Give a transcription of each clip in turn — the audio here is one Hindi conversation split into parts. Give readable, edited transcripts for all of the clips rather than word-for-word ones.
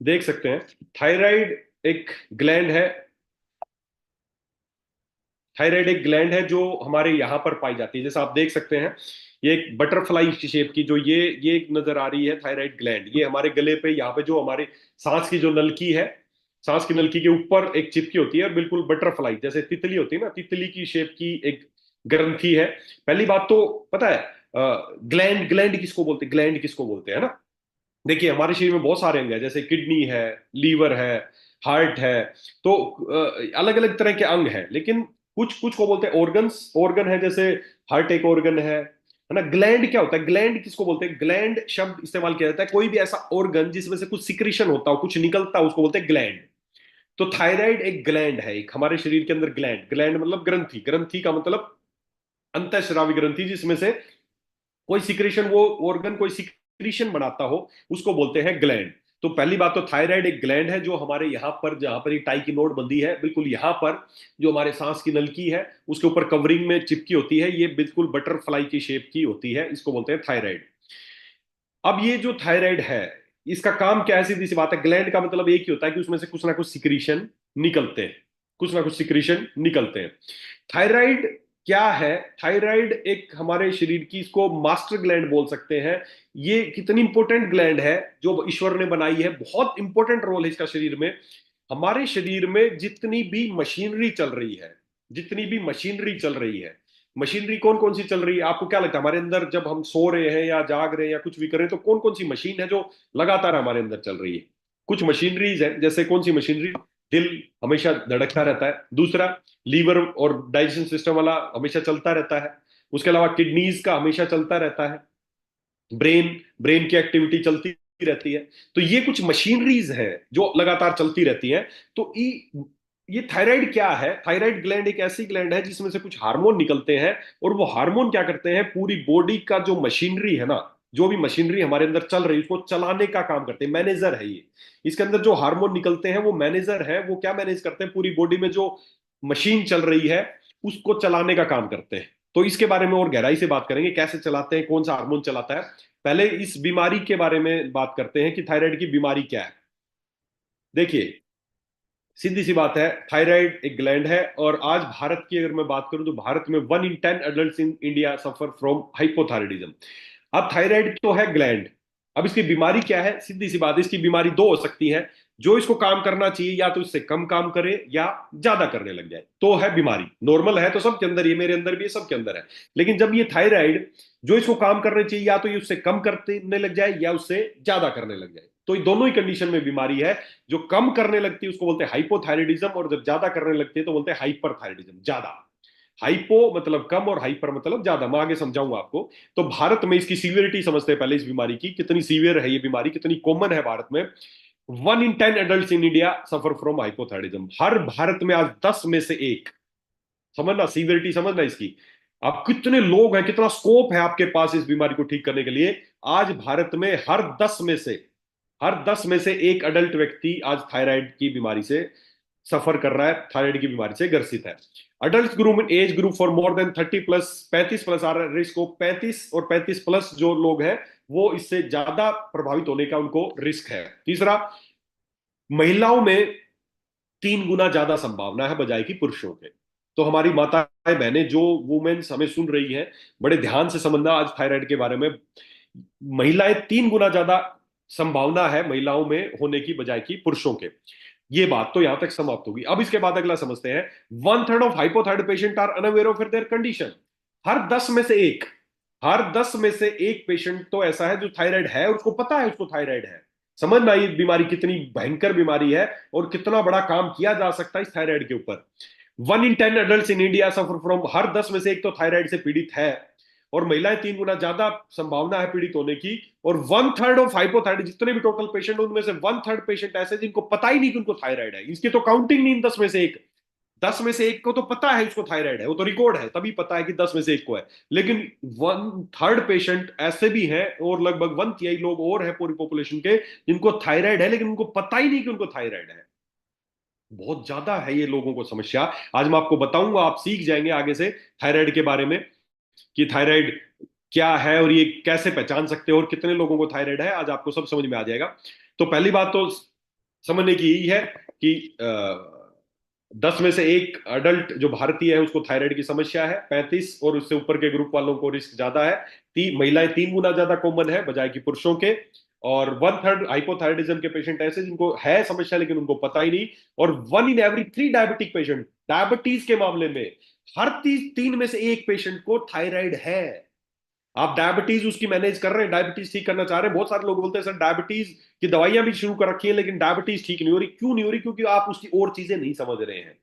देख सकते हैं। थायराइड एक ग्लैंड है। थायराइड एक ग्लैंड है जो हमारे यहाँ पर पाई जाती है, जैसा आप देख सकते हैं। ये एक बटरफ्लाई शेप की जो ये एक नजर आ रही है थायराइड ग्लैंड, ये हमारे गले पे, यहाँ पे जो हमारे सांस की जो नलकी है, सांस की नलकी के ऊपर एक चिपकी होती है, और बिल्कुल बटरफ्लाई जैसे तितली होती है ना, तितली की शेप की एक ग्रंथि है। पहली बात तो पता है, ग्लैंड ग्लैंड किसको बोलते हैं, ग्लैंड किसको बोलते हैं ना। देखिए हमारे शरीर में बहुत सारे अंग हैं, जैसे किडनी है, लीवर है, हार्ट है। तो अलग अलग तरह के अंग हैं, लेकिन कुछ कुछ को बोलते हैं ऑर्गन्स, ऑर्गन है, जैसे हार्ट एक ऑर्गन है ना। ग्लैंड क्या होता है, ग्लैंड किसको बोलते हैं, ग्लैंड शब्द इस्तेमाल किया जाता है कोई भी ऐसा ऑर्गन जिसमें से कुछ सिक्रीशन होता हो, कुछ निकलता हो, उसको बोलते हैं ग्लैंड। तो थायराइड एक ग्लैंड है, एक हमारे शरीर के अंदर ग्लैंड, ग्लैंड मतलब ग्रंथि, ग्रंथि का मतलब अंतःस्रावी ग्रंथि, जिसमें से कोई सिक्रेशन, वो ऑर्गन कोई सिक्रीशन बनाता हो, उसको बोलते हैं ग्लैंड। तो पहली बात तो थायराइड एक ग्लैंड है जो हमारे यहाँ पर, जहां पर ये टाई की नोट बंदी है, बिल्कुल यहाँ पर जो हमारे सांस की नलकी है उसके ऊपर कवरिंग में चिपकी होती है, ये बिल्कुल बटरफ्लाई की शेप की होती है, इसको बोलते हैं थायराइड। अब ये जो थायराइड है, इसका काम क्या है, सीधी सी बात है, ग्लैंड का मतलब एक ही होता है कि उसमें से कुछ ना कुछ सिक्रीशन निकलते हैं, कुछ ना कुछ सिक्रीशन निकलते हैं। थायराइड क्या है, थायराइड एक हमारे शरीर की, इसको मास्टर ग्लैंड बोल सकते हैं। ये कितनी इंपॉर्टेंट ग्लैंड है जो ईश्वर ने बनाई है, बहुत इंपॉर्टेंट रोल है इसका शरीर में। हमारे शरीर में जितनी भी मशीनरी चल रही है, जितनी भी मशीनरी चल रही है, मशीनरी कौन कौन सी चल रही है, आपको क्या लगता है, हमारे अंदर जब हम सो रहे हैं या जाग रहे हैं या कुछ भी कर रहे हैं, तो कौन कौन सी मशीन है जो लगातार हमारे अंदर चल रही है। कुछ मशीनरीज है, जैसे कौन सी मशीनरी, दिल हमेशा धड़कता रहता है, दूसरा लीवर और डाइजेशन सिस्टम वाला हमेशा चलता रहता है, उसके अलावा किडनीज का हमेशा चलता रहता है, ब्रेन, ब्रेन की एक्टिविटी चलती रहती है। तो ये कुछ मशीनरीज हैं जो लगातार चलती रहती हैं। तो ये थायराइड क्या है, थायराइड ग्लैंड एक ऐसी ग्लैंड है जिसमें से कुछ हार्मोन निकलते हैं, और वो हार्मोन क्या करते हैं, पूरी बॉडी का जो मशीनरी है ना, जो भी मशीनरी हमारे अंदर चल रही है उसको चलाने का काम करते हैं, मैनेजर है ये। इसके अंदर जो हार्मोन निकलते हैं वो मैनेजर है, वो क्या मैनेज करते हैं, पूरी बॉडी में जो मशीन चल रही है उसको चलाने का काम करते हैं। तो इसके बारे में और गहराई से बात करेंगे, कैसे चलाते हैं, कौन सा हार्मोन चलाता है। पहले इस बीमारी के बारे में बात करते हैं कि थायराइड की बीमारी क्या है। देखिए सीधी सी बात है, थायराइड एक ग्लैंड है, और आज भारत की अगर मैं बात करूं तो भारत में 1 in 10 adult in India suffer from hypothyroidism. अब थायराइड तो है ग्लैंड, अब इसकी बीमारी क्या है, सीधी सी बात है, इसकी बीमारी दो हो सकती है। जो इसको काम करना चाहिए या तो इससे कम काम करे या ज्यादा करने लग जाए, तो है बीमारी। नॉर्मल है तो सबके अंदर, ये मेरे अंदर भी है, सबके अंदर है। लेकिन जब ये थायराइड, जो इसको काम करने चाहिए या तो ये उससे कम करने लग जाए या उससे ज्यादा करने लग जाए, तो ये दोनों ही कंडीशन में बीमारी है। जो कम करने लगती है उसको बोलते हैं हाइपोथायराइडिज्म, और जब ज्यादा करने लगती है तो बोलते हैं हाइपरथायराइडिज्म, ज्यादा। हाइपो मतलब कम और हाइपर मतलब ज्यादा, मैं आगे समझाऊंगा आपको। तो भारत में इसकी सीवियरिटी समझते हैं पहले, इस बीमारी की कितनी सीवियर है, ये बीमारी कितनी कॉमन है भारत में। 1 in 10 adult in India suffer from hypothyroidism, हर भारत में आज 10 में से 1। समझना सीवियरिटी, समझना इसकी। आप कितने लोग हैं, कितना स्कोप है आपके पास इस बीमारी को ठीक करने के लिए। आज भारत में हर 10 में से 1 अडल्ट व्यक्ति आज थायराइड की बीमारी से सफर कर रहा है, थायराइड की बीमारी से ग्रसित है। Adult group, age group for more than 30+, 35+ आ रहा है रिस्क को, 35 और 35+ जो लोग हैं वो इससे ज्यादा प्रभावित होने का उनको रिस्क है। तीसरा, महिलाओं में 3 गुना ज्यादा संभावना है बजाय की पुरुषों के। तो हमारी माताएं बहनें जो वुमेन्स हमें सुन रही हैं, बड़े ध्यान से समझना आज थायराइड के बारे में। महिलाएं 3 गुना ज्यादा संभावना है महिलाओं में होने की बजाय की पुरुषों के। ये बात तो यहां तक समाप्त होगी। अब इसके बाद अगला समझते हैं। 1/3 of hypothyroid patient are unaware of their condition. हर 10 में से 1, हर 10 में से 1 पेशेंट तो ऐसा है जो थायराइड है और उसको पता है उसको थायराइड है। समझना ये बीमारी कितनी भयंकर बीमारी है और कितना बड़ा काम किया जा सकता है इस थायराइड के ऊपर। 1 in 10 adult in India suffer from, हर 10 में से 1 तो थायराइड से पीड़ित है, और महिलाएं 3 गुना ज्यादा संभावना है पीड़ित होने की। और 1/3 ऑफ हाइपोथायराइड, जितने भी टोटल पेशेंट उनमें से 1/3 पेशेंट ऐसे जिनको पता ही नहीं कि उनको थायराइड है, इसकी तो काउंटिंग नहीं। 10 में से 1, 10 में से 1 को तो पता है उसको थायराइड है, वो तो रिकॉर्ड है, तभी पता है कि 10 में से 1 को है। लेकिन 1/3 पेशेंट ऐसे भी हैं, और लगभग 1/3 लोग और हैं पूरी पॉपुलेशन के जिनको थायराइड है, लेकिन उनको पता ही नहीं कि उनको थायराइड है। बहुत ज्यादा है ये लोगों को समस्या। आज मैं आपको बताऊंगा, आप सीख जाएंगे आगे से थायराइड के बारे में, कि थायराइड क्या है और ये कैसे पहचान सकते हो और कितने लोगों को थायराइड है, आज आपको सब समझ में आ जाएगा। तो पहली बात तो समझने की यही है कि 10 में से एक अडल्ट जो भारतीय है उसको थायराइड की समस्या है, 35 और उससे ऊपर के ग्रुप वालों को रिस्क ज्यादा है। महिलाएं 3 गुना ज्यादा कॉमन है बजाय कि पुरुषों के। और 1/3 हाइपोथायराइडिज्म के पेशेंट ऐसे जिनको है समस्या लेकिन उनको पता ही नहीं। और 1 in every 3 diabetic patient, diabetes के मामले में हर 3 में से एक पेशेंट को थायराइड है। आप डायबिटीज उसकी मैनेज कर रहे हैं, डायबिटीज ठीक करना चाह रहे हैं। बहुत सारे लोग बोलते हैं सर डायबिटीज की दवाइयां भी शुरू कर रखी है लेकिन डायबिटीज ठीक नहीं हो रही। क्यों नहीं हो रही? क्योंकि आप उसकी और चीजें नहीं समझ रहे हैं।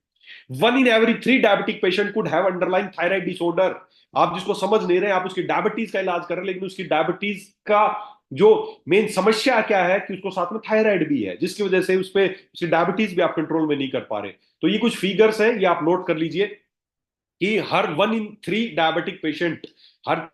1 in every 3 diabetic patient could have underline thyroid disorder. आप जिसको समझ नहीं रहे, आप उसकी डायबिटीज का इलाज कर रहे हैं लेकिन उसकी डायबिटीज का जो मेन समस्या क्या है कि उसको साथ में थायराइड भी है, जिसकी वजह से उसकी डायबिटीज भी आप कंट्रोल में नहीं कर पा रहे। तो ये कुछ फिगर्स हैं, ये आप नोट कर लीजिए कि हर 1 in 3 डायबिटिक पेशेंट, हर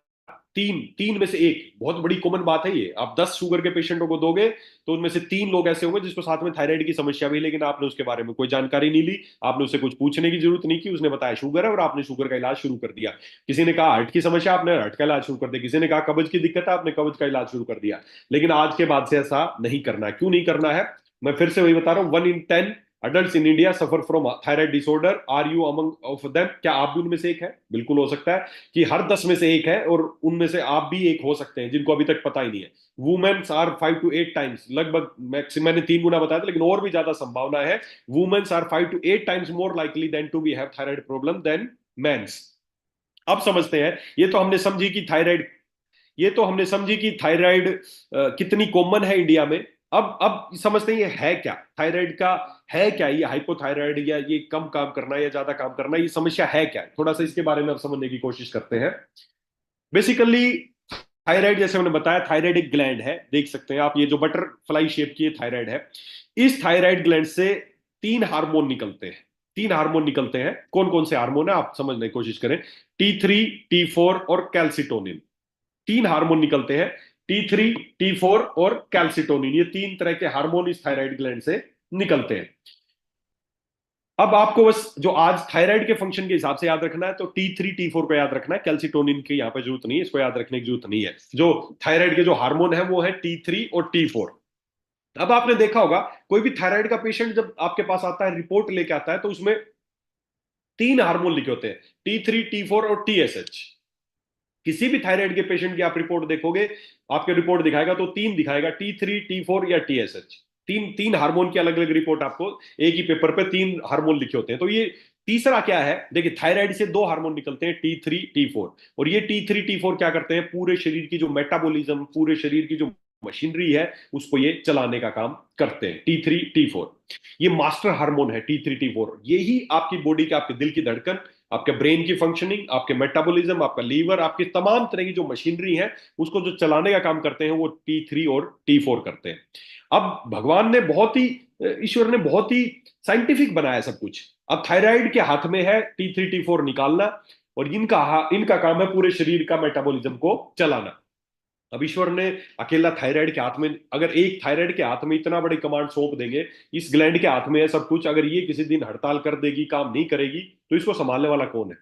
तीन तीन में से एक, बहुत बड़ी कॉमन बात है ये। आप 10 शुगर के पेशेंटों को दोगे तो उनमें से 3 लोग ऐसे होंगे जिसको साथ में थायराइड की समस्या भी है, लेकिन आपने उसके बारे में कोई जानकारी नहीं ली, आपने उससे कुछ पूछने की जरूरत नहीं की। उसने बताया शुगर है और आपने शुगर का इलाज शुरू कर दिया। किसी ने कहा हार्ट की समस्या, आपने हार्ट का इलाज शुरू कर दिया। किसी ने कहा कब्ज की दिक्कत है, आपने कब्ज का इलाज शुरू कर दिया। लेकिन आज के बाद से ऐसा नहीं करना है। क्यों नहीं करना है? मैं फिर से वही बता रहा हूं, 1 in 10 adults in India suffer from thyroid disorder. Are you among of them? क्या आप भी उनमें से एक है? बिल्कुल हो सकता है कि हर 10 में से एक है और उनमें से आप भी एक हो सकते हैं जिनको अभी तक पता ही नहीं है। वुमेन्स आर 5 to 8 times, लगभग मैक्सिमम मैंने 3 गुना बताया था लेकिन और भी ज्यादा संभावना है। Womens are 5 to 8 times more likely than to be have thyroid problem than mens. अब समझते हैं, ये तो हमने समझी कि थायराइड कितनी कॉमन है इंडिया में। अब समझते हैं ये है क्या, थायराइड का है क्या, ये हाइपोथायराइड या ये कम काम करना या ज्यादा काम करना, ये समस्या है क्या? थोड़ा सा इसके बारे में अब समझने की कोशिश करते हैं। बेसिकली थायराइड, जैसे मैंने बताया, थायराइड एक ग्लैंड है। देख सकते हैं आप, ये जो बटरफ्लाई शेप की थायराइड है, इस थायराइड ग्लैंड से 3 हार्मोन निकलते हैं। 3 हार्मोन निकलते हैं। कौन कौन से हार्मोन है आप समझने की कोशिश करें। T3, T4 और कैल्सिटोनिन। 3 हार्मोन निकलते हैं, T3, T4 और कैल्सिटोनिन। ये 3 तरह के हार्मोन इस थायराइड ग्लैंड से निकलते हैं। अब आपको बस जो आज थायराइड के फंक्शन के हिसाब से याद रखना है तो T3, T4 को याद रखना है। कैल्सिटोनिन की यहाँ पे जरूरत नहीं है, इसको याद रखने की जरूरत नहीं है। जो थायराइड के जो हार्मोन है वो है T3 और T4। अब आपने देखा होगा, कोई भी थायराइड का पेशेंट जब आपके पास आता है, रिपोर्ट लेके आता है, तो उसमें 3 हार्मोन लिखे होते हैं, T3, T4 और TSH। किसी भी थायराइड के पेशेंट की आप रिपोर्ट देखोगे, आपके रिपोर्ट दिखाएगा तो 3 दिखाएगा, T3, T4 या TSH। तीन तीन हार्मोन की अलग अलग रिपोर्ट आपको एक ही पेपर पे 3 हार्मोन लिखे होते हैं। तो ये तीसरा क्या है? देखिए, थायराइड से 2 हार्मोन निकलते हैं, T3, T4। और ये T3, T4 क्या करते हैं? पूरे शरीर की जो मेटाबॉलिज्म, पूरे शरीर की जो मशीनरी है, उसको ये चलाने का काम करते हैं। T3, T4 ये मास्टर हार्मोन है। T3, T4 यही आपकी बॉडी के, आपके दिल की धड़कन, आपके ब्रेन की फंक्शनिंग, आपके मेटाबॉलिज्म, आपका लीवर, आपकी तमाम तरह की जो मशीनरी है उसको जो चलाने का काम करते हैं वो T3 और T4 करते हैं। अब भगवान ने बहुत ही, ईश्वर ने बहुत ही साइंटिफिक बनाया सब कुछ। अब थायराइड के हाथ में है T3, T4 निकालना, और इनका इनका काम है पूरे शरीर का मेटाबॉलिज्म को चलाना। अब ईश्वर ने अकेला थायराइड के हाथ में, अगर एक थायराइड के हाथ में इतना बड़ी कमांड सौंप देंगे, इस ग्लैंड के हाथ में है सब कुछ, अगर ये किसी दिन हड़ताल कर देगी, काम नहीं करेगी, तो इसको संभालने वाला कौन है?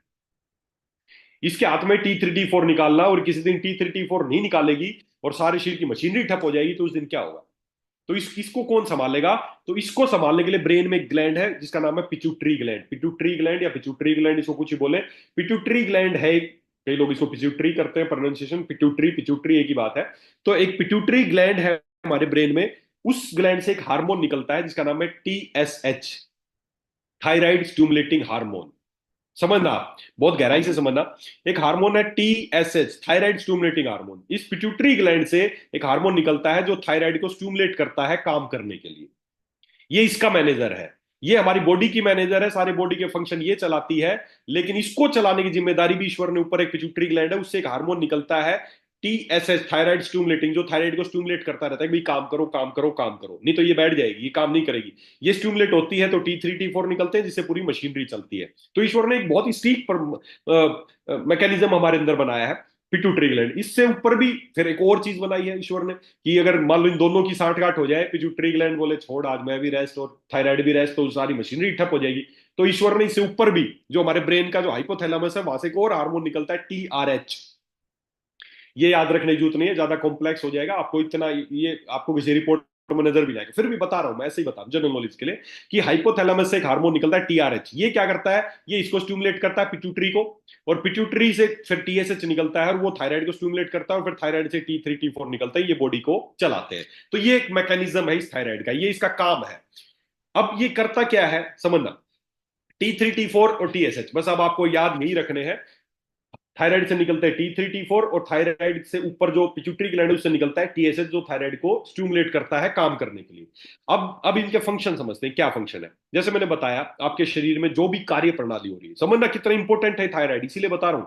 इसके हाथ में T3, T4 निकालना, और किसी दिन T3, T4 नहीं निकालेगी और सारे शरीर की मशीनरी ठप हो जाएगी, तो उस दिन क्या होगा? तो इसको कौन संभालेगा? तो इसको संभालने के लिए ब्रेन में एक ग्लैंड है जिसका नाम है पिट्यूटरी ग्लैंड। पिट्यूटरी ग्लैंड या पिट्यूटरी ग्लैंड, इसको कुछ ही बोले। पिट्यूटरी ग्लैंड है कई लोग इसको पिट्यूटरी करते हैं, प्रोनाउंसिएशन पिट्यूटरी पिट्यूटरी एक ही बात है। तो एक पिट्यूटरी ग्लैंड है हमारे ब्रेन में। उस ग्लैंड से एक हार्मोन निकलता है जिसका नाम है TSH, थायराइड स्टिमुलेटिंग हार्मोन। समझना, बहुत गहराई से समझना। एक हार्मोन है TSH, थायराइड स्टिमुलेटिंग हार्मोन। इस पिट्यूटरी ग्लैंड से एक हार्मोन निकलता है जो थायराइड को स्टिमुलेट करता है काम करने के लिए। ये इसका मैनेजर है, ये हमारी बॉडी की मैनेजर है, सारे बॉडी के फंक्शन ये चलाती है। लेकिन इसको चलाने की जिम्मेदारी भी ईश्वर ने, ऊपर एक पिट्यूटरी ग्लैंड है, उससे एक हार्मोन निकलता है TSH, थायराइड स्टिमुलेटिंग, जो थायराइड को स्टिमुलेट करता रहता है कि भाई काम करो काम करो काम करो, नहीं तो ये बैठ जाएगी, ये काम नहीं करेगी। ये स्टिमुलेट होती है तो T3, T4 निकलते हैं जिससे पूरी मशीनरी चलती है। तो ईश्वर ने एक बहुत ही स्ट्रीक पर मैकेनिज्म हमारे अंदर बनाया है, पिट्यूटरी ग्लैंड। इससे ऊपर भी फिर एक और चीज बनाई है ईश्वर ने कि अगर मान लो इन दोनों की सांठगांठ हो जाए, पिट्यूटरी ग्लैंड बोले छोड़ आज मैं भी रेस्ट और थायराइड भी रेस्ट, तो सारी मशीनरी ठप हो जाएगी। तो ईश्वर ने इससे ऊपर भी, जो हमारे ब्रेन का जो हाइपोथैलेमस है, वहां से एक और हार्मोन निकलता है TRH। ये याद रखने की जरूरत नहीं है, ज्यादा कॉम्प्लेक्स हो जाएगा आपको, इतना ये आपको किसी रिपोर्ट में नजर भी जाएगा, फिर भी बता रहा हूं मैं, ऐसे ही बता रहा हूं जनरल नॉलेज के लिए, कि हाइपोथैलेमस से एक हार्मोन निकलता है टीआरएच। ये क्या करता है, ये इसको स्टिमुलेट करता है पिट्यूटरी को, और पिट्यूटरी से फिर टीएसएच निकलता है और वो थायराइड को स्टिमुलेट करता है, और फिर थायराइड से T3 T4 निकलता है, ये बॉडी को चलाते हैं। तो ये एक मैकेनिज्म है इस थायराइड का, ये इसका काम है। अब ये करता क्या है समझना, T3 T4 और टीएसएच, बस अब आपको याद यही रखने हैं। थायराइड से निकलता है T3 T4, और थायराइड से ऊपर जो पिट्यूटरी ग्लैंड है उससे निकलता है टीएसएच, जो थायराइड को स्टिमुलेट करता है काम करने के लिए। अब इनके फंक्शन समझते हैं, क्या फंक्शन है। जैसे मैंने बताया, आपके शरीर में जो भी कार्य प्रणाली हो रही है, समझना कितना इंपॉर्टेंट है थायराइड, इसीलिए बता रहा हूं।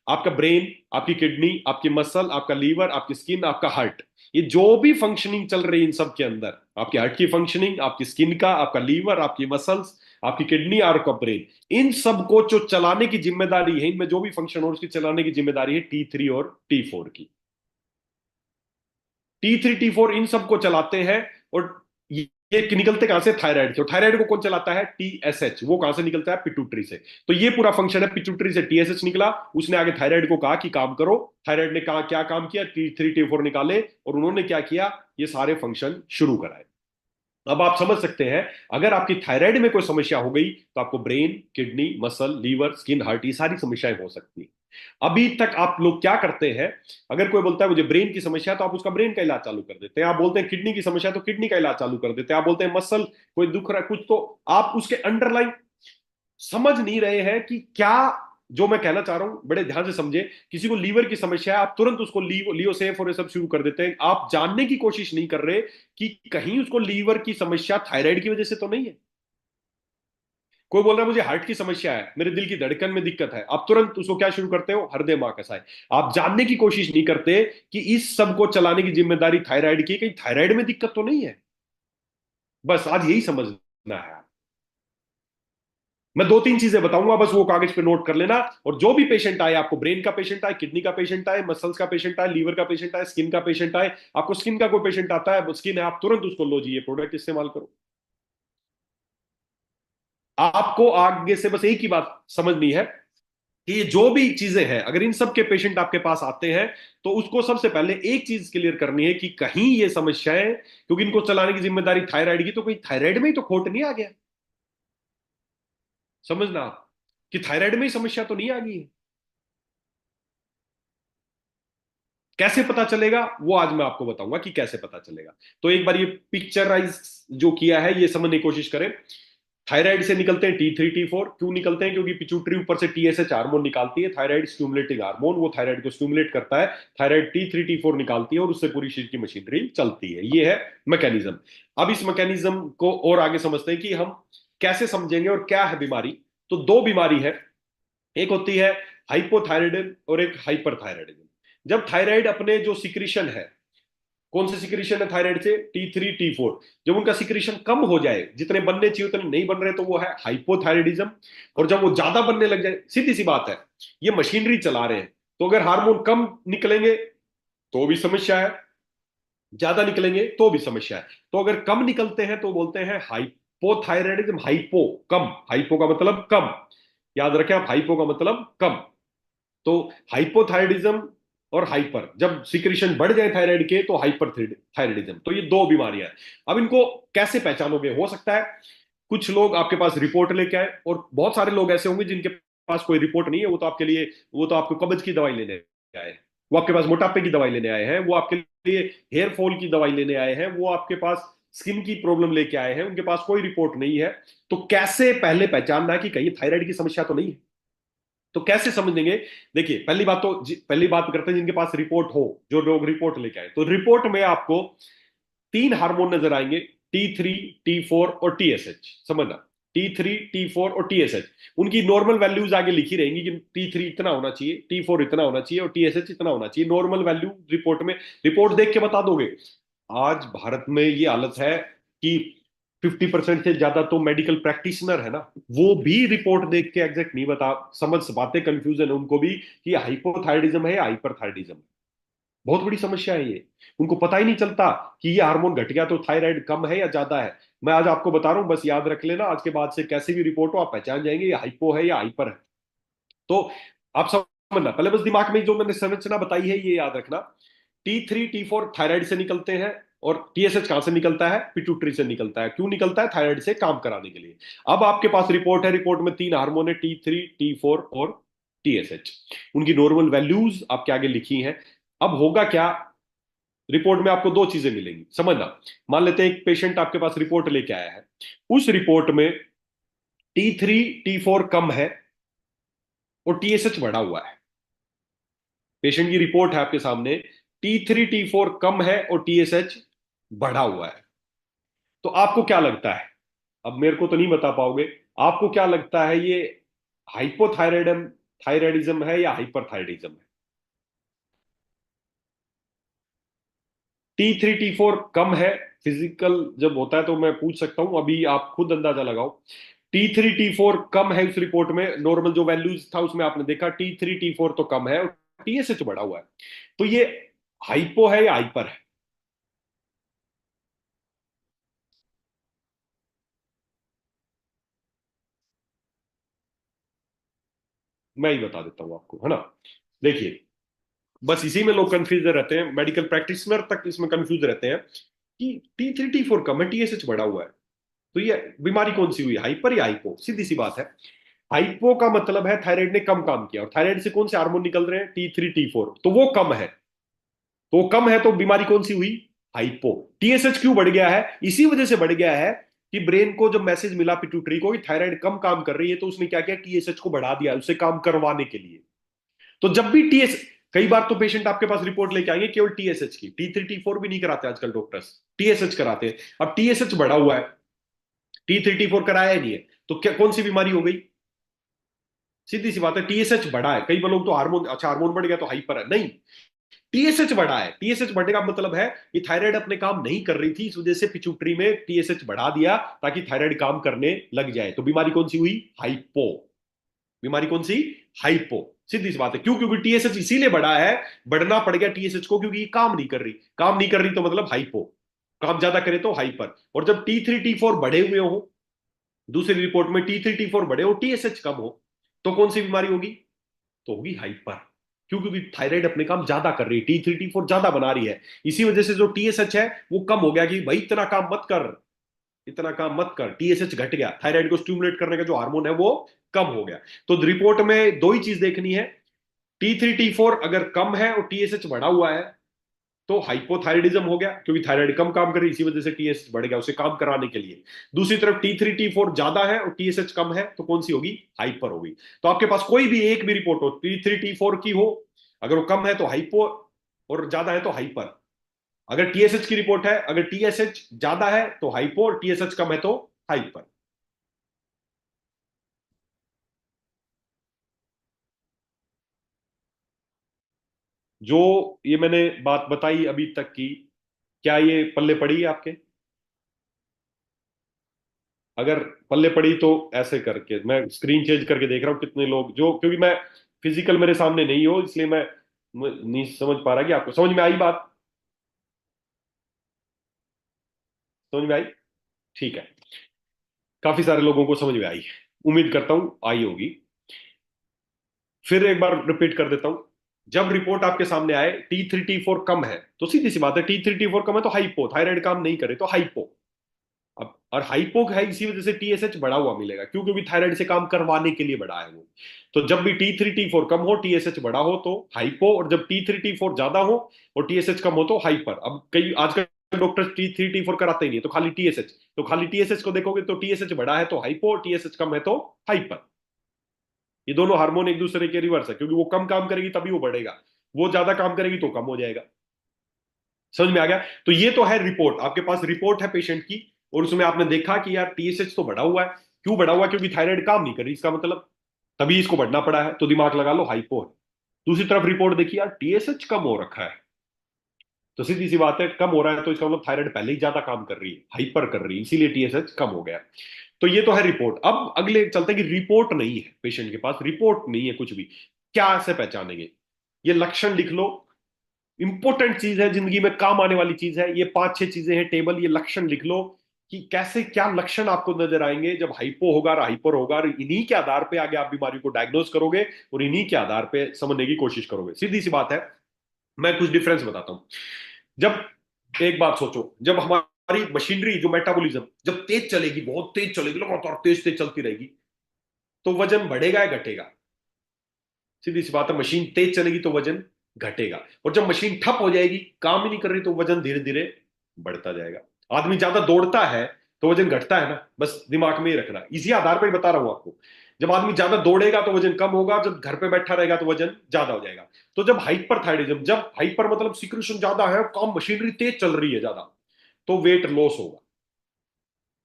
आपका ब्रेन, आपकी किडनी, आपकी मसल, आपका लीवर, आपकी स्किन, आपका हार्ट, ये जो भी फंक्शनिंग चल रही है इन सब के अंदर, आपके हार्ट की फंक्शनिंग, आपकी स्किन का, आपका लीवर, आपकी मसल्स, आपकी किडनी और आपका ब्रेन, इन सब को जो चलाने की जिम्मेदारी है, इनमें जो भी फंक्शन हो उसकी चलाने की जिम्मेदारी है T3 और T4 की। T3 T4 इन सब को चलाते हैं, और ये निकलते कहां से, थायराइड से। थायराइड को कौन चलाता है, TSH, वो कहां से निकलता है, पिट्यूटरी से। तो ये पूरा फंक्शन है, पिट्यूटरी से TSH निकला, उसने आगे थायराइड को कहा कि काम करो, थायराइड ने कहा क्या काम किया, T3 T4 निकाले, और उन्होंने क्या किया, ये सारे फंक्शन शुरू कराए। अब आप समझ सकते हैं, अगर आपकी थायराइड में कोई समस्या हो गई तो आपको brain, kidney, muscle, liver, skin, heart, ये सारी समस्याएं हो सकती हैं। अभी तक आप लोग क्या करते हैं, अगर कोई बोलता है मुझे ब्रेन की समस्या है तो आप उसका ब्रेन का इलाज चालू कर देते हैं, आप बोलते हैं किडनी की समस्या है तो किडनी का इलाज चालू कर देते हैं, आप बोलते हैं मसल कोई दुख रहा है कुछ, तो आप उसके अंडरलाइन समझ नहीं रहे हैं कि क्या, जो मैं कहना चाह रहा हूं बड़े ध्यान से समझे। किसी को लीवर की समस्या है, आप तुरंत उसको लियो सेफ और ये सब शुरू कर देते हैं, आप जानने की कोशिश नहीं कर रहे कि कहीं उसको लीवर की समस्या थायराइड की वजह से तो नहीं है। कोई बोल रहा है मुझे हार्ट की समस्या है, मेरे दिल की धड़कन में दिक्कत है, आप तुरंत उसको क्या शुरू करते हो, हृदय मां कसाए। आप जानने की कोशिश नहीं करते कि इस सब को चलाने की जिम्मेदारी थायराइड की, कहीं थायराइड में दिक्कत तो नहीं है। बस आज यही समझना है। मैं दो तीन चीजें बताऊंगा, बस वो कागज पे नोट कर लेना। और जो भी पेशेंट आए, आपको ब्रेन का पेशेंट आए, किडनी का पेशेंट आए, मसल्स का पेशेंट आए, लीवर का पेशेंट आए, स्किन का पेशेंट आए, आपको स्किन का कोई पेशेंट आता है, स्किन है, आप तुरंत उसको लो जी, ये प्रोडक्ट इस्तेमाल करो। आपको आगे से बस एक ही बात समझनी है कि ये जो भी चीजें हैं, अगर इन सब के पेशेंट आपके पास आते हैं, तो उसको सबसे पहले एक चीज क्लियर करनी है कि कहीं ये समस्याएं, क्योंकि इनको चलाने की जिम्मेदारी थायराइड की, तो कोई थायराइड में ही तो खोट नहीं आ गया। समझना आप, कि थायराइड में ही समस्या तो नहीं आ गई है। कैसे पता चलेगा, वो आज मैं आपको बताऊंगा कि कैसे पता चलेगा। तो एक बार ये पिक्चराइज जो किया है, ये समझने की कोशिश करें। थायराइड से निकलते हैं T3 T4, क्यों निकलते हैं, क्योंकि पिट्यूटरी ऊपर से TSH हार्मोन निकालती है, थायराइड स्टिमुलेटिंग हार्मोन, वो थायराइड को स्टिमुलेट करता है, थायराइड T3 T4 निकालती है, और उससे पूरी शरीर की मशीनरी चलती है। ये है मैकेनिज्म। अब इस मैकेनिज्म को और आगे समझते हैं कि हम कैसे समझेंगे और क्या है बीमारी। तो दो बीमारी है, एक होती है हाइपोथायराइडिज्म और एक हाइपरथायराइडिज्म। जब थायराइड अपने जो सिक्रीशन है, कौन से सिक्रीशन है थायराइड से, T3 T4, जब उनका सिक्रीशन कम हो जाए, जितने बनने चाहिए उतने नहीं बन रहे, तो वो है हाइपोथायराइडिज्म। और जब वो ज्यादा बनने लग जाए, सीधी सी बात है, ये मशीनरी चला रहे हैं, तो अगर हार्मोन कम निकलेंगे तो भी समस्या है, ज्यादा निकलेंगे तो भी समस्या है। तो अगर कम निकलते हैं तो बोलते हैं हाइपोथायराइडिज्म, हाइपो कम, हाइपो का मतलब कम, याद रखें आप, हाइपो का मतलब कम। तो हाइपोथायराइडिज्म और हाइपर, जब सिक्रीशन बढ़ जाए थायराइड के, तो हाइपर थायराइडिज्म। तो ये दो बीमारियां हैं। अब इनको कैसे पहचानोगे, हो सकता है कुछ लोग आपके पास रिपोर्ट लेके आए, और बहुत सारे लोग ऐसे होंगे जिनके पास कोई रिपोर्ट नहीं है, वो तो आपके लिए, वो तो आपको कब्ज की दवाई लेने आए हैं, वो आपके पास मोटापे की दवाई लेने आए हैं, वो आपके लिए हेयर फॉल की दवाई लेने आए हैं, वो आपके पास स्किन की प्रॉब्लम लेके आए हैं, उनके पास कोई रिपोर्ट नहीं है। तो कैसे पहले पहचानना है कि कहीं थायराइड की समस्या तो नहीं है। तो कैसे समझेंगे, देखिए पहली बात तो पहली बात करते हैं जिनके पास रिपोर्ट हो, जो लोग रिपोर्ट लेके आए, तो रिपोर्ट में आपको तीन हार्मोन नजर आएंगे, T3 T4 और TSH। समझना, T3 T4 और TSH, उनकी नॉर्मल वैल्यूज आगे लिखी रहेंगी कि T3 इतना होना चाहिए, T4 इतना होना चाहिए, और TSH इतना होना चाहिए, नॉर्मल वैल्यू रिपोर्ट में, रिपोर्ट देख के बता दोगे। आज भारत में ये हालत है कि 50% से ज्यादा तो मेडिकल प्रैक्टिशनर है ना, वो भी रिपोर्ट देख के एग्जैक्ट नहीं बता समझ पाते, कंफ्यूजन है उनको भी कि हाइपोथायरिज्म है या हाइपरथायरिज्म। बहुत बड़ी समस्या है ये, उनको पता ही नहीं चलता कि ये हार्मोन घट गया तो थायराइड कम है या ज्यादा है। मैं आज आपको बता रहा हूं, बस याद रख लेना, आज के बाद से कैसे भी रिपोर्ट हो आप पहचान जाएंगे ये हाइपो है या हाइपर है। तो आप समझना, पहले बस दिमाग में जो मैंने संरचना बताई है ये याद रखना। T3 T4 थायराइड से निकलते हैं, और टीएसएच कहां से निकलता है? पिट्यूटरी से निकलता है। क्यों निकलता है? थायराइड से काम कराने के लिए। अब आपके पास रिपोर्ट है, रिपोर्ट में तीन हार्मोन है, T3, T4 और टीएसएच। उनकी नॉर्मल वैल्यूज आपके आगे लिखी हैं। अब होगा क्या? रिपोर्ट में आपको दो चीजें मिलेंगी, समझना। मान लेते हैं एक पेशेंट आपके पास रिपोर्ट लेके आया है, उस रिपोर्ट में T3, T4 कम है और टीएसएच बढ़ा हुआ है। पेशेंट की रिपोर्ट है आपके सामने, T3, T4 कम है और टीएसएच बढ़ा हुआ है। तो आपको क्या लगता है? अब मेरे को तो नहीं बता पाओगे, आपको क्या लगता है, ये हाइपोथायराइडम थायराइडिज्म है या हाइपरथायराइडिज्म है? T3, T4 कम है। फिजिकल जब होता है तो मैं पूछ सकता हूं, अभी आप खुद अंदाजा लगाओ। T3, T4 कम है उस रिपोर्ट में, नॉर्मल जो वैल्यूज था उसमें आपने देखा T3, T4 तो कम है और टीएसएच बढ़ा हुआ है। तो ये हाइपो है या हाइपर है? मैं ही बता देता हूं आपको, है ना। देखिए, बस इसी में लोग कंफ्यूज रहते हैं, मेडिकल प्रैक्टिशनर तक इसमें कंफ्यूज रहते हैं कि T3, T4 कम है, टीएसएच बढ़ा हुआ है। तो ये बीमारी कौन सी हुई, हाइपर या हाइपो? सीधी सी बात है। हाइपो का मतलब है थायराइड ने कम काम किया, और थायराइड से कौन से हार्मोन निकल रहे हैं? T3, T4, तो वो कम है। तो वो कम है तो बीमारी कौन सी हुई? हाइपो। टीएसएच क्यों बढ़ गया है? इसी वजह से बढ़ गया है कि ब्रेन को जब मैसेज मिला पिट्यूटरी को कि थायराइड कम काम कर रही है, तो उसने क्या किया? टीएसएच को बढ़ा दिया उसे काम करवाने के लिए। तो जब भी टीएस कई बार तो पेशेंट आपके पास रिपोर्ट लेके आएंगे केवल टीएसएच की, T3, T4 भी नहीं कराते आजकल डॉक्टर्स, टीएसएच कराते हैं। अब टीएसएच बढ़ा हुआ है, T3, T4 कराया ही नहीं है, तो क्या कौन सी बीमारी हो गई? सीधी सी बात है, टीएसएच बढ़ा है। कई बार लोग तो हार्मोन, अच्छा हार्मोन बढ़ गया तो हाइपर है, नहीं, टीएसएच बढ़ा है। टीएसएच बढ़ने का मतलब है कि थायराइड अपने काम नहीं कर रही थी, इस वजह से पिट्यूटरी में टीएसएच बढ़ा दिया ताकि थायराइड काम करने लग जाए। तो बीमारी कौन सी हुई? हाइपो। बीमारी कौन सी? हाइपो। सीधी सी बात है, क्यों? क्योंकि टीएसएच इसीलिए बढ़ा है, बढ़ना पड़ गया टीएसएच को, क्योंकि ये काम नहीं कर रही। काम नहीं कर रही तो मतलब हाइपो, काम ज्यादा करे तो हाइपर। और जब T3, T4 बढ़े हुए हो, दूसरी रिपोर्ट में T3, T4 बढ़े हो, टीएसएच कम हो, तो कौन सी बीमारी होगी? तो होगी हाइपर। क्यों? क्योंकि थायराइड अपने काम ज्यादा कर रही है, T3, T4 ज्यादा बना रही है। इसी वजह से जो टीएसएच है वो कम हो गया कि भाई इतना काम मत कर, इतना काम मत कर, टीएसएच घट गया, थायराइड को स्टिमुलेट करने का जो हार्मोन है वो कम हो गया। तो रिपोर्ट में दो ही चीज देखनी है, T3, T4 अगर कम है और टीएसएच बढ़ा हुआ है तो हाइपोथायराइडिज्म हो गया, क्योंकि थायराइड कम काम कर रही, इसी वजह से टीएसएच बढ़ गया उसे काम कराने के लिए। दूसरी तरफ T3, T4 ज्यादा है और टीएसएच कम है, तो कौन सी होगी? हाइपर होगी। तो आपके पास कोई भी एक भी रिपोर्ट हो, T3, T4 की हो, अगर वो कम है तो हाइपो और ज्यादा है तो हाइपर। अगर टीएसएच की रिपोर्ट है, अगर टीएसएच ज्यादा है तो हाइपो और टीएसएच कम है तो हाइपर। जो ये मैंने बात बताई अभी तक की, क्या ये पल्ले पड़ी है आपके? अगर पल्ले पड़ी तो ऐसे करके, मैं स्क्रीन चेंज करके देख रहा हूँ कितने लोग जो, क्योंकि मैं फिजिकल मेरे सामने नहीं हो इसलिए मैं नहीं समझ पा रहा कि आपको समझ में आई बात। समझ में आई? ठीक है। काफी सारे लोगों को समझ में आई है, उम्मीद करता हूं आई होगी। फिर एक बार रिपीट कर देता हूं। जब रिपोर्ट आपके सामने आए T3, T4 कम है, तो सीधी सी बात है, T3, T4 कम है तो हाइपो, थायराइड काम नहीं करे तो हाइपो। अब और हाइपो है इसी वजह से टीएसएच बढ़ा हुआ मिलेगा, क्यों? क्योंकि थायराइड से काम करवाने के लिए बढ़ा है वो। तो जब भी T3, T4 कम हो, टीएसएच बढ़ा हो तो हाइपो, और जब T3, T4 ज्यादा हो और टीएसएच कम हो तो हाइपर। अब कई आजकल डॉक्टर T3, T4 कराते ही नहीं, तो खाली टीएसएच, तो खाली टीएसएच को देखोगे तो टीएसएच बढ़ा है तो हाइपो, टीएसएच कम है तो हाइपर। ये दोनों हार्मोन एक दूसरे के रिवर्स है, क्योंकि वो कम काम करेगी तभी वो बढ़ेगा, वो ज्यादा काम करेगी तो कम हो जाएगा। समझ में आ गया? तो ये तो है रिपोर्ट, आपके पास रिपोर्ट है पेशेंट की, और उसमें आपने देखा कि यार टीएसएच तो बढ़ा हुआ है। क्यों बढ़ा हुआ है? क्योंकि थायराइड काम नहीं कर रही, इसका मतलब तभी इसको बढ़ना पड़ा है, तो दिमाग लगा लो हाइपो है। दूसरी तरफ रिपोर्ट देखिए, यार टीएसएच कम हो रखा है, तो सीधी सी बात है, कम हो रहा है तो इसका मतलब थायराइड पहले ही ज्यादा काम कर रही है, हाइपर कर रही है, इसीलिए टीएसएच कम हो गया। तो ये तो है रिपोर्ट। अब अगले चलते हैं कि रिपोर्ट नहीं है, पेशेंट के पास रिपोर्ट नहीं है कुछ भी, क्या से पहचानेंगे? ये लक्षण लिख लो, इंपॉर्टेंट चीज है, जिंदगी में काम आने वाली चीज है। ये पांच छह चीजें हैं टेबल, ये लक्षण लिख लो कि कैसे क्या लक्षण आपको नजर आएंगे जब हाइपो होगा और हाइपर होगा, और इन्हीं के आधार पे आगे आप बीमारी को डायग्नोज करोगे और इन्हीं के आधार पे समझने की कोशिश करोगे। सीधी सी बात है। मैं कुछ डिफरेंस बताता हूं। जब एक बात सोचो, जब हमारी मशीनरी जो मेटाबॉलिज्म जब तेज चलेगी, बहुत तेज चलेगी, लगातार तेज तेज चलती रहेगी, तो वजन बढ़ेगा या घटेगा? सीधी सी बात है, मशीन तेज चलेगी तो वजन घटेगा, और जब मशीन ठप हो जाएगी, काम ही नहीं कर रही, तो वजन धीरे धीरे बढ़ता जाएगा। आदमी ज्यादा दौड़ता है तो वजन घटता है ना, बस दिमाग में ही रखना, इसी आधार पर ही बता रहा हूं आपको। जब आदमी ज्यादा दौड़ेगा तो वजन कम होगा, जब घर पे बैठा रहेगा तो वजन ज्यादा हो जाएगा। तो जब हाइपरथायरिज्म, जब हाइपर मतलब सिक्रेशन ज्यादा है, काम मशीनरी तेज चल रही है ज्यादा, तो वेट लॉस होगा।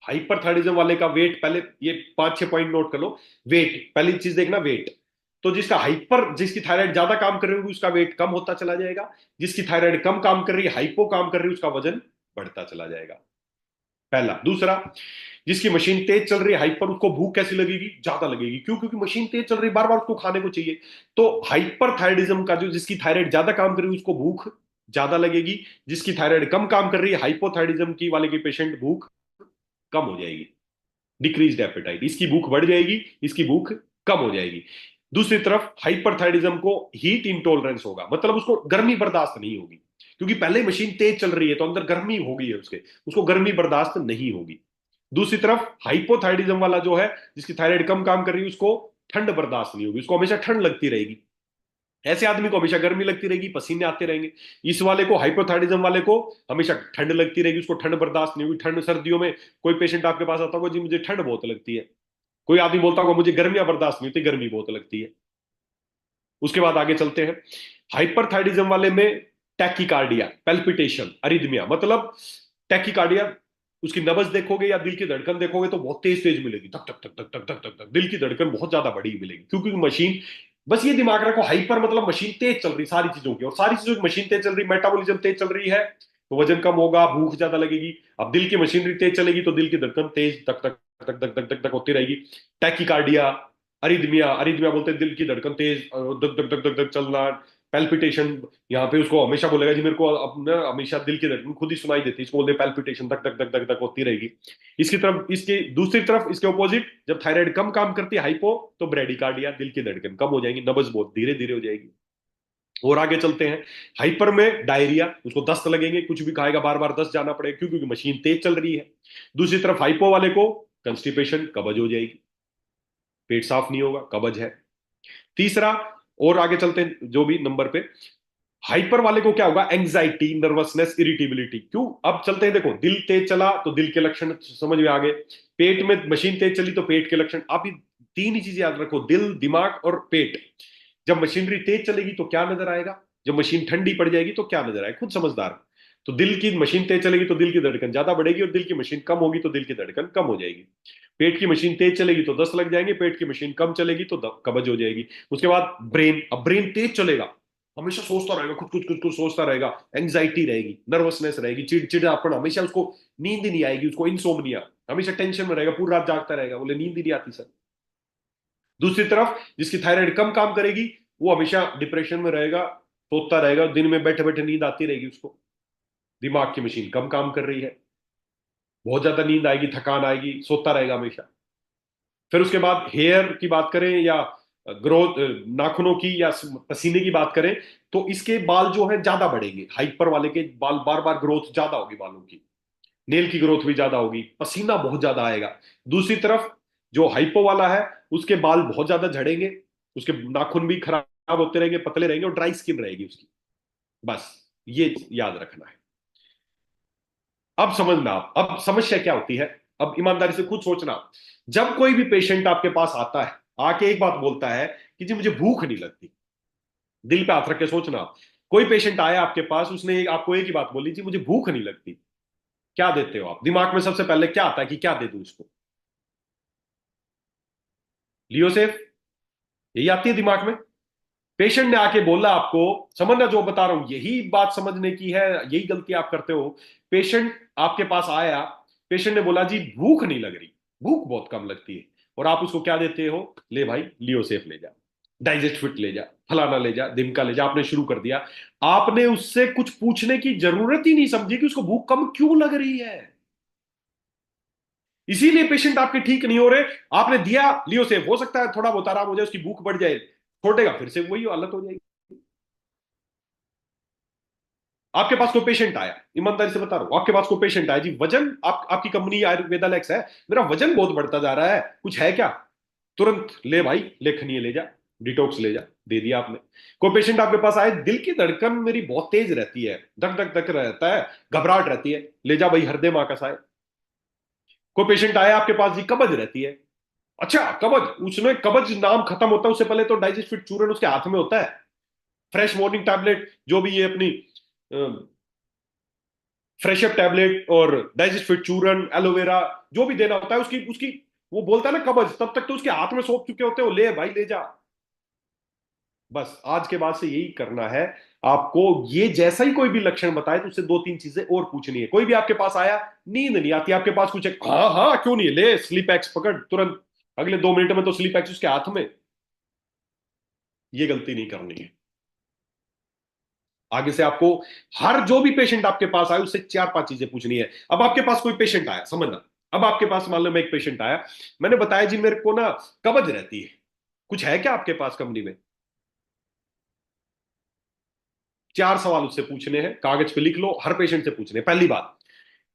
हाइपरथायरिज्म वाले का वेट, पहले ये 5-6 पॉइंट नोट कर लो। वेट, पहली चीज देखना, वेट। तो जिसका हाइपर, जिसकी थायराइड ज्यादा काम कर रही होगी, उसका वेट कम होता चला जाएगा। जिसकी थायराइड कम काम कर रही है, हाइपो काम कर रही है, उसका वजन बढ़ता चला जाएगा। पहला। दूसरा, जिसकी मशीन तेज चल रही है हाइपर, उसको भूख कैसी लगेगी? ज्यादा लगेगी। क्यों? क्योंकि मशीन तेज चल रही है, बार बार उसको खाने को चाहिए। तो हाइपर थायराइडिज्म का, जो जिसकी थायराइड ज्यादा काम कर रही है, उसको भूख ज्यादा लगेगी। जिसकी थायराइड कम काम कर रही है, हाइपोथायरिज्म की वाले की पेशेंट, भूख कम हो जाएगी। डिक्रीज्ड एपेटाइट, इसकी भूख बढ़ जाएगी, इसकी भूख कम हो जाएगी। दूसरी तरफ हाइपरथायरिज्म को हीट इंटॉलरेंस होगा, मतलब उसको गर्मी बर्दाश्त नहीं होगी, क्योंकि पहले मशीन तेज चल रही है तो अंदर गर्मी हो गई है उसके, उसको गर्मी बर्दाश्त नहीं होगी। दूसरी तरफ हाइपोथायरिज्म वाला जो है, जिसकी थायराइड कम काम कर रही है, उसको ठंड बर्दाश्त नहीं होगी, उसको हमेशा ठंड लगती रहेगी। ऐसे आदमी को हमेशा गर्मी लगती रहेगी, पसीने आते रहेंगे। इस वाले को, हाइपोथायरिज्म वाले को, हमेशा ठंड लगती रहेगी, उसको ठंड बर्दाश्त नहीं होगी। ठंड, सर्दियों में कोई पेशेंट आपके पास आता होगा, जी मुझे ठंड बहुत लगती है। कोई आदमी बोलता होगा, मुझे गर्मियां बर्दाश्त नहीं होती, गर्मी बहुत लगती है। उसके बाद आगे चलते हैं। हाइपरथायरिज्म वाले में टैकीकार्डिया, पेल्पिटेशन, अरिदमिया, मतलब टैकीकार्डिया, उसकी नब्ज देखोगे या दिल की धड़कन देखोगे तो बहुत तेज तेज मिलेगी, धक धक धक धक धक धक धक धक, दिल की धड़कन बहुत ज्यादा बड़ी मिलेगी, क्योंकि मशीन, बस ये दिमाग रखो, हाइपर मतलब मशीन तेज चल रही सारी चीजों की, और सारी चीजों की मशीन तेज चल रही, मेटाबॉलिज्म तेज चल रही है, तो वजन कम होगा, भूख ज्यादा लगेगी। अब दिल की मशीनरी तेज चलेगी तो दिल की धड़कन तेज, धक धक धक धक धक धक धक होती रहेगी। टैकीकार्डिया, अरिदमिया, अरिदमिया बोलते हैं दिल की धड़कन तेज, धक धक धक धक धक चलना। पेल्पिटेशन, यहाँ पे उसको हमेशा बोलेगा जी मेरे को अपना हमेशा दिल की धड़कन खुद ही सुनाई देती है, इसको बोलते हैं पेल्पिटेशन, धक धक धक धक धक होती रहेगी। इसकी तरफ, इसके दूसरी तरफ, इसके ऑपोजिट, जब थायराइड कम काम करती है हाइपो, तो ब्रेडिकार्डिया, दिल की धड़कन कम हो जाएगी, नब्ज बहुत धीरे धीरे हो जाएगी। और आगे चलते हैं। हाइपर में डायरिया, उसको दस्त लगेंगे, कुछ भी खाएगा बार बार दस्त जाना पड़ेगा, क्यों? क्योंकि मशीन तेज चल रही है। दूसरी तरफ हाइपो वाले को कंस्टिपेशन, कब्ज हो जाएगी, पेट साफ नहीं होगा, कब्ज है। तीसरा, और आगे चलते हैं जो भी नंबर पे, हाइपर वाले को क्या होगा? Anxiety, nervousness, irritability. क्यों? अब चलते हैं, देखो, दिल तेज चला तो दिल के लक्षण समझ में आ गए, पेट में मशीन तेज चली तो पेट के लक्षण। आप ये तीन ही चीजें याद रखो, दिल, दिमाग और पेट। जब मशीनरी तेज चलेगी तो क्या नजर आएगा, जब मशीन ठंडी पड़ जाएगी तो क्या नजर आएगा, खुद समझदार। तो दिल की मशीन तेज चलेगी तो दिल की धड़कन ज्यादा बढ़ेगी, और दिल की मशीन कम होगी तो दिल की धड़कन कम हो जाएगी। पेट की मशीन तेज चलेगी तो दस्त लग जाएंगे, पेट की मशीन कम चलेगी तो कब्ज हो जाएगी। उसके बाद ब्रेन, अब ब्रेन तेज चलेगा, हमेशा सोचता रहेगा, कुछ कुछ कुछ कुछ सोचता रहेगा, एंग्जाइटी रहेगी, नर्वसनेस रहेगी, चिड़चिड़ापन, हमेशा उसको नींद नहीं आएगी, उसको इंसोम्निया, हमेशा टेंशन में रहेगा, पूरी रात जागता रहेगा, बोले नींद ही नहीं आती सर। दूसरी तरफ जिसकी थायराइड कम काम करेगी, वो हमेशा डिप्रेशन में रहेगा, सोचता रहेगा, दिन में बैठे बैठे नींद आती रहेगी उसको, दिमाग की मशीन कम काम कर रही है, बहुत ज्यादा नींद आएगी, थकान आएगी, सोता रहेगा हमेशा। फिर उसके बाद हेयर की बात करें या ग्रोथ, नाखूनों की या पसीने की बात करें, तो इसके बाल जो है ज्यादा बढ़ेंगे, हाइपर वाले के बाल बार बार ग्रोथ ज्यादा होगी बालों की, नेल की ग्रोथ भी ज्यादा होगी, पसीना बहुत ज्यादा आएगा। दूसरी तरफ जो हाइपो वाला है, उसके बाल बहुत ज्यादा झड़ेंगे, उसके नाखून भी खराब होते रहेंगे, पतले रहेंगे, और ड्राई स्किन रहेगी उसकी। बस ये याद रखना है। अब समझना, आप अब समस्या क्या होती है, अब ईमानदारी से खुद सोचना। जब कोई भी पेशेंट आपके पास आता है, आके एक बात बोलता है कि जी मुझे भूख नहीं लगती, दिल पे हाथ रख के सोचना आप। कोई पेशेंट आया आपके पास, उसने आपको एक ही बात बोली, जी मुझे भूख नहीं लगती, क्या देते हो आप? दिमाग में सबसे पहले क्या आता है कि क्या दे दूं उसको? लियोसेफ, यही आती है दिमाग में। पेशेंट ने आके बोला आपको, समझना जो बता रहा हूं, यही बात समझने की है, यही गलती आप करते हो। पेशेंट आपके पास आया, पेशेंट ने बोला जी भूख नहीं लग रही, भूख बहुत कम लगती है, और आप उसको क्या देते हो? ले भाई लियो सेफ ले जा, डाइजेस्ट फिट ले जा, फलाना ले जा, दिमका ले जा, आपने शुरू कर दिया। आपने उससे कुछ पूछने की जरूरत ही नहीं समझी कि उसको भूख कम क्यों लग रही है। इसीलिए पेशेंट आपके ठीक नहीं हो रहे। आपने दिया लियो सेफ, हो सकता है थोड़ा बहुत आराम हो जाए, उसकी भूख बढ़ जाए, छोड़ेगा, फिर से वही हालत हो जाएगी। आपके पास कोई पेशेंट आया, ईमानदारी से बता रहा हूं, आपके पास कोई पेशेंट आया जी, वजन आपकी कंपनी आयुर्वेदा लेक्स है, मेरा वजन बहुत बढ़ता जा रहा है, कुछ है क्या? तुरंत ले भाई, लेखनीय ले जा, डिटॉक्स ले जा, दे दिया आपने। कोई पेशेंट आपके पास आए, दिल की धड़कन मेरी बहुत तेज रहती है, धक धक धक रहता है, घबराहट रहती है, ले जा भाई हृदय मां का साय। कोई पेशेंट आया आपके पास जी, कब्ज रहती है, अच्छा कब्ज, उसमें कब्ज नाम खत्म होता है उससे पहले तो डाइजेस्ट फिट चूरन उसके हाथ में होता है, फ्रेश मॉर्निंग टैबलेट, जो भी ये अपनी फ्रेश अप टैबलेट और डाइजेस्ट फिट चूरन, एलोवेरा, जो भी देना होता है उसकी उसकी वो बोलता है ना कब्ज, तब तक तो उसके हाथ में सौंप चुके होते हो, ले भाई ले जा। बस आज के बाद से यही करना है आपको। ये जैसा ही कोई भी लक्षण बताए तो उससे दो तीन चीजें और पूछनी है। कोई भी आपके पास आया, नींद नहीं आती आपके पास, कुछ हाँ हाँ क्यों नहीं, ले स्लीप एक्स पकड़ तुरंत, अगले 2 मिनट में तो स्लीप एक्स उसके हाथ में। ये गलती नहीं करनी है। आगे से आपको हर जो भी पेशेंट आपके पास आए उससे चार पांच चीजें पूछनी है। अब आपके पास कोई पेशेंट आया, समझना, अब आपके पास मान लो मैं एक पेशेंट आया, मैंने बताया जी मेरे को ना कब्ज रहती है, कुछ है क्या आपके पास कंपनी में? चार सवाल उससे पूछने हैं, कागज पे लिख लो, हर पेशेंट से पूछने हैं। पहली बात,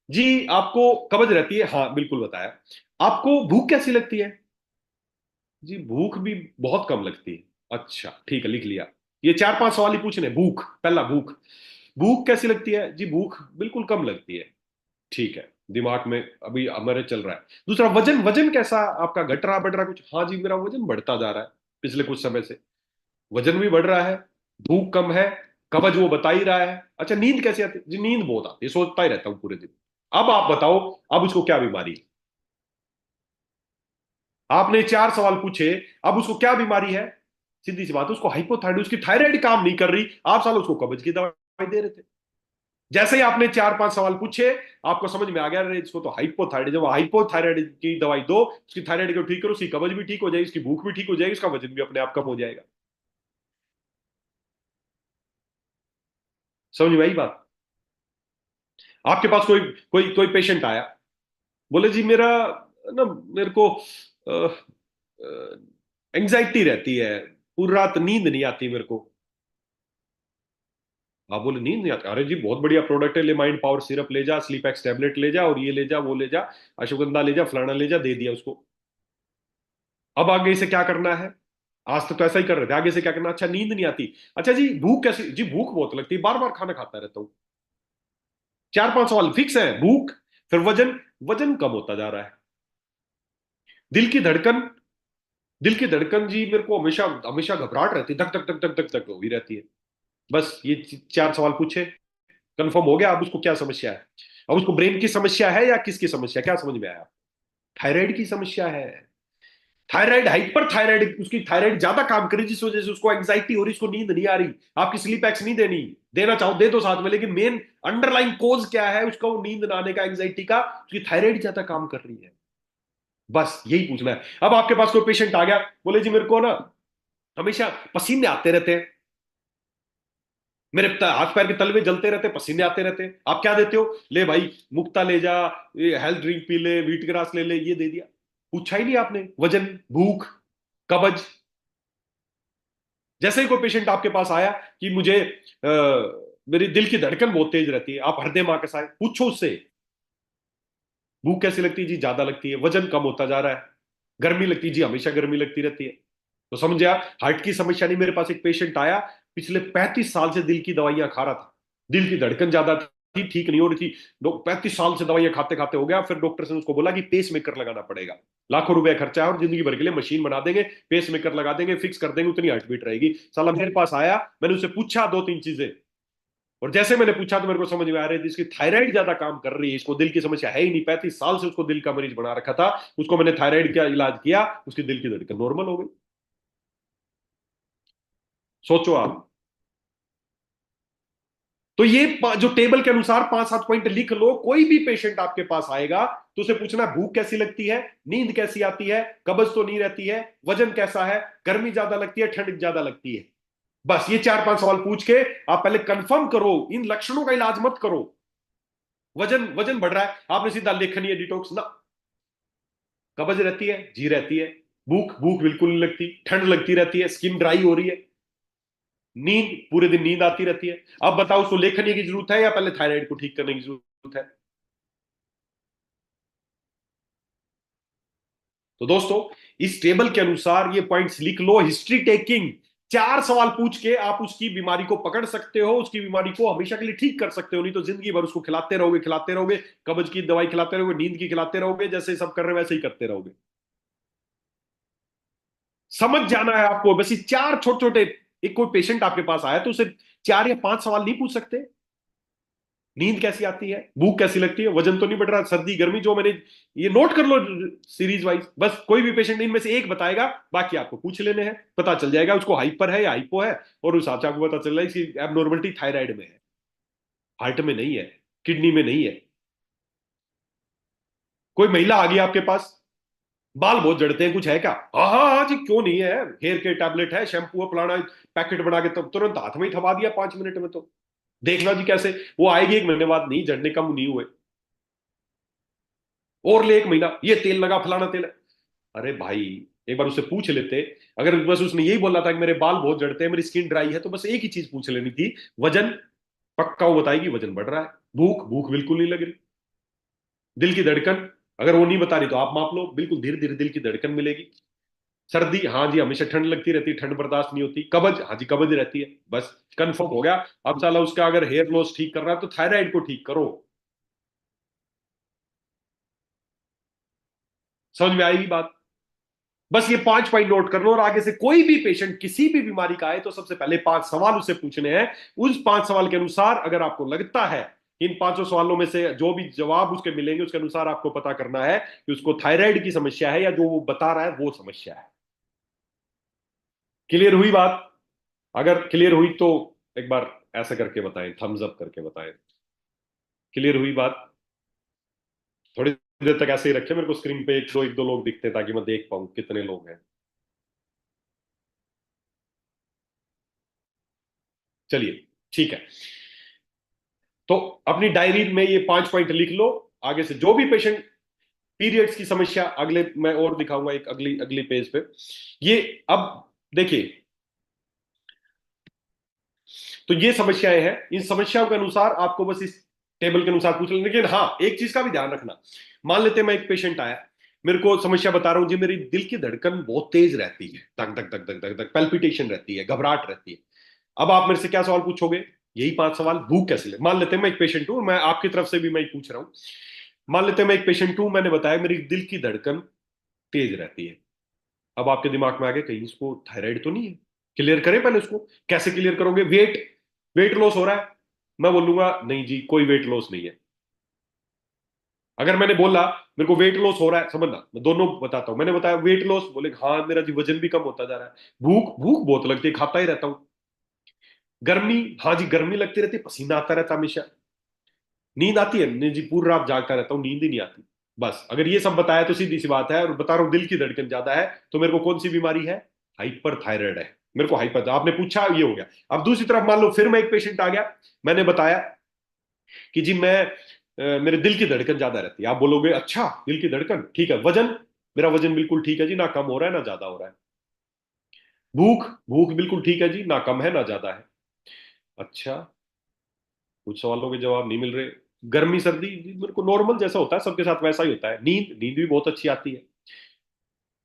जी आपको कब्ज रहती है? हाँ बिल्कुल बताया। आपको भूख कैसी लगती है? जी भूख भी बहुत कम लगती है। अच्छा ठीक है, लिख लिया। ये चार पांच सवाल ही पूछने। भूख, पहला भूख, भूख कैसी लगती है? जी भूख बिल्कुल कम लगती है। ठीक है, दिमाग में अभी हमारे चल रहा है। दूसरा, वजन, वजन कैसा आपका, घट रहा बढ़ रहा कुछ? हाँ जी मेरा वजन बढ़ता जा रहा है पिछले कुछ समय से, वजन भी बढ़ रहा है, भूख कम है, कब्ज वो बता ही रहा है। अच्छा नींद कैसे आती है? जी नींद बहुत आती है, सोचता ही रहता हूँ पूरे दिन। अब आप बताओ, अब उसको क्या बीमारी है? आपने चार सवाल पूछे, अब उसको क्या बीमारी है? सीधी सी बात है, उसको हाइपोथायराइड, उसकी थायराइड काम नहीं कर रही, आप साल उसको कब्ज की दवाई दे रहे थे। जैसे ही आपने चार पांच सवाल पूछे, आपको समझ में आ गया अरे इसको तो हाइपोथायराइड, जब हाइपोथायराइड की दवाई दो, उसकी थायराइड को ठीक करो, उसकी कब्ज भी ठीक हो जाएगी, उसकी भूख भी ठीक हो जाएगी, उसका वजन भी अपने आप कम हो जाएगा। समझ में आई बात? आपके पास कोई कोई कोई पेशेंट आया, बोले जी मेरा ना, मेरे को एंजाइटी रहती है, पूरी रात नींद नहीं आती मेरे को। आप बोले नींद नहीं आती, अरे जी बहुत बढ़िया प्रोडक्ट है, ले माइंड पावर सिरप ले जा, स्लीप एक्स टैबलेट ले जा, और ये ले जा, वो ले जा, अश्वगंधा ले जा, फलाना ले जा, दे दिया उसको। अब आगे से क्या करना है? आज तक तो ऐसा ही कर रहे थे, आगे से क्या करना? अच्छा नींद नहीं आती, अच्छा जी भूख कैसी? जी भूख बहुत लगती है, बार बार खाना खाता रहता हूँ। चार पांच सवाल फिक्स है, भूख, फिर वजन, वजन कम होता जा रहा है, दिल की धड़कन, दिल की धड़कन जी मेरे को हमेशा हमेशा घबराहट रहती है, धक धक धक धक धक धक हुई रहती है। बस ये चार सवाल पूछे, कंफर्म हो गया। अब उसको क्या समस्या है? अब उसको ब्रेन की समस्या है या किसकी समस्या, क्या समझ में आया? थायराइड की समस्या है। थायराइड, हाइपर थायराइड, उसकी थायराइड ज्यादा काम कर रही है, जिस वजह से उसको एंग्जाइटी हो रही, उसको नींद नहीं आ रही। आपकी स्लीप एक्स नहीं देनी, देना चाहो दे दो साथ में, लेकिन मेन अंडरलाइन कोज क्या है उसका, वो नींद ना आने का, एंग्जाइटी का, उसकी थायराइड ज्यादा काम कर रही है। बस यही पूछना है। अब आपके पास कोई पेशेंट आ गया, बोले जी मेरे को ना हमेशा पसीने आते रहते हैं, मेरे हाथ पैर के तलवे जलते रहते, पसीने आते रहते, आप क्या देते हो? ले भाई मुक्ता ले जा, ये हेल्थ ड्रिंक पी ले, व्हीट ग्रास ले ले, ये दे दिया। पूछा ही नहीं आपने वजन, भूख, कब्ज। जैसे ही कोई पेशेंट आपके पास आया कि मुझे मेरी दिल की धड़कन बहुत तेज रहती है, आप हृदय मां के साथ पूछो उससे, भूख कैसी लगती है? जी ज्यादा लगती है, वजन कम होता जा रहा है, गर्मी लगती है? जी हमेशा गर्मी लगती रहती है। तो समझा, हार्ट की समस्या नहीं। मेरे पास एक पेशेंट आया, पिछले 35 साल से दिल की दवाइयां खा रहा था, दिल की धड़कन ज्यादा थी, ठीक नहीं हो रही थी, 35 साल से दवाइयां खाते खाते हो गया, फिर डॉक्टर ने उसको बोला कि पेस मेकर लगाना पड़ेगा, लाखों रुपए खर्चा है और जिंदगी भर के लिए मशीन बना देंगे, पेस मेकर लगा देंगे, फिक्स कर देंगे, उतनी हार्ट बीट रहेगी। साला मेरे पास आया, मैंने उससे पूछा दो तीन चीजें, और जैसे मैंने पूछा तो मेरे को समझ में आ रही थी इसकी थायराइड ज्यादा काम कर रही है, इसको दिल की समस्या है ही नहीं, 35 साल से उसको दिल का मरीज बना रखा था। उसको मैंने थायराइड का इलाज किया, उसकी दिल की धड़कन नॉर्मल हो गई। सोचो आप। तो ये जो टेबल के अनुसार पांच सात पॉइंट लिख लो, कोई भी पेशेंट आपके पास आएगा तो उसे पूछना भूख कैसी लगती है, नींद कैसी आती है, कब्ज तो नहीं रहती है, वजन कैसा है, गर्मी ज्यादा लगती है, ठंड ज्यादा लगती है। बस ये चार पांच सवाल पूछ के आप पहले कंफर्म करो, इन लक्षणों का इलाज मत करो। वजन, वजन बढ़ रहा है, आपने सीधा लेखनी है डिटॉक्स ना। कब्ज रहती है? जी रहती है। भूख, भूख बिल्कुल नहीं लगती, ठंड लगती रहती है, स्किन ड्राई हो रही है, नींद, पूरे दिन नींद आती रहती है। अब बताओ उसको लेखनी की जरूरत है या पहले थायराइड को ठीक करने की जरूरत है? तो दोस्तों, इस टेबल के अनुसार ये पॉइंट्स लिख लो। हिस्ट्री टेकिंग, 4 सवाल पूछ के आप उसकी बीमारी को पकड़ सकते हो, उसकी बीमारी को हमेशा के लिए ठीक कर सकते हो। नहीं तो जिंदगी भर उसको खिलाते रहोगे, कब्ज की दवाई खिलाते रहोगे, नींद की खिलाते रहोगे, जैसे सब कर रहे हो वैसे ही करते रहोगे। समझ जाना है आपको, बस ये चार छोटे छोटे। एक कोई पेशेंट आपके पास आया तो उसे 4 या 5 सवाल नहीं पूछ सकते? नींद कैसी आती है, भूख कैसी लगती है, वजन तो नहीं बढ़ रहा, सर्दी गर्मी, जो मैंने ये नोट कर लो सीरीज वाइज। बस कोई भी पेशेंट इनमें से एक बताएगा, बाकी आपको पूछ लेने हैं, पता चल जाएगा उसको हाइपर है या हाइपो है। और उस हिसाब से आपको पता चल रहा है इसकी एबनॉर्मलिटी थायराइड में है, हार्ट में नहीं है, किडनी में नहीं है। कोई महिला आ गई आपके पास, बाल बहुत जड़ते हैं, कुछ है क्या? हाँ हाँ हाँ जी, क्यों नहीं है, हेयर के टैबलेट है, शैम्पू है, फलाना, पैकेट बना के तब तुरंत हाथ में ही थमा दिया 5 मिनट में। तो देखना जी कैसे वो आएगी 1 महीने बाद, नहीं झड़ने कम नहीं हुए, और ले 1 महीना, ये तेल लगा, फलाना तेल है। अरे भाई, एक बार उससे पूछ लेते। अगर बस उसने यही बोला था कि मेरे बाल बहुत झड़ते हैं, मेरी स्किन ड्राई है, तो बस एक ही चीज पूछ लेनी थी, वजन। पक्का वो बताएगी वजन बढ़ रहा है। भूख, भूख बिल्कुल नहीं लग रही। दिल की धड़कन, अगर वो नहीं बता रही तो आप माप लो, बिल्कुल धीरे धीरे दिल की धड़कन मिलेगी। सर्दी, हाँ जी हमेशा ठंड लगती रहती है, ठंड बर्दाश्त नहीं होती। कब्ज, हाँ जी कब्ज रहती है। बस कंफर्म हो गया। अब साला उसका अगर हेयर लॉस ठीक कर रहा है तो थायराइड को ठीक करो। समझ में आएगी बात? बस ये 5 पॉइंट नोट कर लो, और आगे से कोई भी पेशेंट किसी भी बीमारी का आए तो सबसे पहले 5 सवाल उससे पूछने हैं। उस 5 सवाल के अनुसार अगर आपको लगता है इन 5 सवालों में से जो भी जवाब उसके मिलेंगे उसके अनुसार आपको पता करना है कि उसको थायराइड की समस्या है या जो वो बता रहा है वो समस्या है। क्लियर हुई बात? अगर क्लियर हुई तो एक बार ऐसा करके बताएं, थम्स अप करके बताएं। क्लियर हुई बात? थोड़ी देर तक ऐसे ही रखें, मेरे को स्क्रीन पे एक दो लोग दिखते हैं ताकि मैं देख पाऊं कितने लोग हैं। चलिए, ठीक है। तो अपनी डायरी में ये 5 पॉइंट लिख लो। आगे से जो भी पेशेंट पीरियड्स की समस्या, अगले मैं और दिखाऊंगा एक अगली अगली पेज पे ये। अब देखिए, तो ये समस्याएं हैं, इन समस्याओं के अनुसार आपको बस इस टेबल के अनुसार पूछ लेना। लेकिन हाँ, एक चीज का भी ध्यान रखना। मान लेते हैं मैं एक पेशेंट आया, मेरे को समस्या बता रहा हूँ जी, मेरी दिल की धड़कन बहुत तेज रहती है, धक धक धक धक धक धक, पैल्पिटेशन रहती है, घबराहट रहती है। अब आप मेरे से क्या सवाल पूछोगे? यही 5 सवाल। भूख कैसे ले, मान लेते हैं मैं एक पेशेंट हूं, मैं आपकी तरफ से भी मैं पूछ रहा हूं। मान लेते हैं मैं एक पेशेंट हूं, मैंने बताया मेरी दिल की धड़कन तेज रहती है। अब आपके दिमाग में आ गया कहीं इसको थायराइड तो नहीं है। क्लियर करें पहले उसको। कैसे क्लियर करोगे? वेट, वेट लॉस हो रहा है, मैं बोलूंगा नहीं जी कोई वेट लॉस नहीं है। अगर मैंने बोला मेरे को वेट लॉस हो रहा है, समझना मैं दोनों बताता हूं, मैंने बताया वेट लॉस, बोले हाँ मेरा जी वजन भी कम होता जा रहा है। भूख, भूख बहुत लगती है, खाता ही रहता हूं। गर्मी, हाँ जी गर्मी लगती रहती है, पसीना आता रहता है हमेशा। नींद आती है, नहीं जी पूरी रात जागता रहता हूँ, नींद ही नहीं आती। बस अगर ये सब बताया तो सीधी सी बात है, और बता रहा हूँ दिल की धड़कन ज्यादा है, तो मेरे को कौन सी बीमारी है? हाइपर थायराइड है। मेरे को हाइपर, आपने पूछा ये हो गया। अब दूसरी तरफ मान लो फिर मैं एक पेशेंट आ गया, मैंने बताया कि जी मैं मेरे दिल की धड़कन ज्यादा रहती है। आप बोलोगे अच्छा दिल की धड़कन ठीक है, वजन, मेरा वजन बिल्कुल ठीक है जी, ना कम हो रहा है ना ज्यादा हो रहा है। भूख, भूख बिल्कुल ठीक है जी, ना कम है ना ज्यादा है। अच्छा, कुछ सवालों के जवाब नहीं मिल रहे। गर्मी सर्दी जी, मेरे को नॉर्मल जैसा होता है सबके साथ वैसा ही होता है। नींद, नींद भी बहुत अच्छी आती है।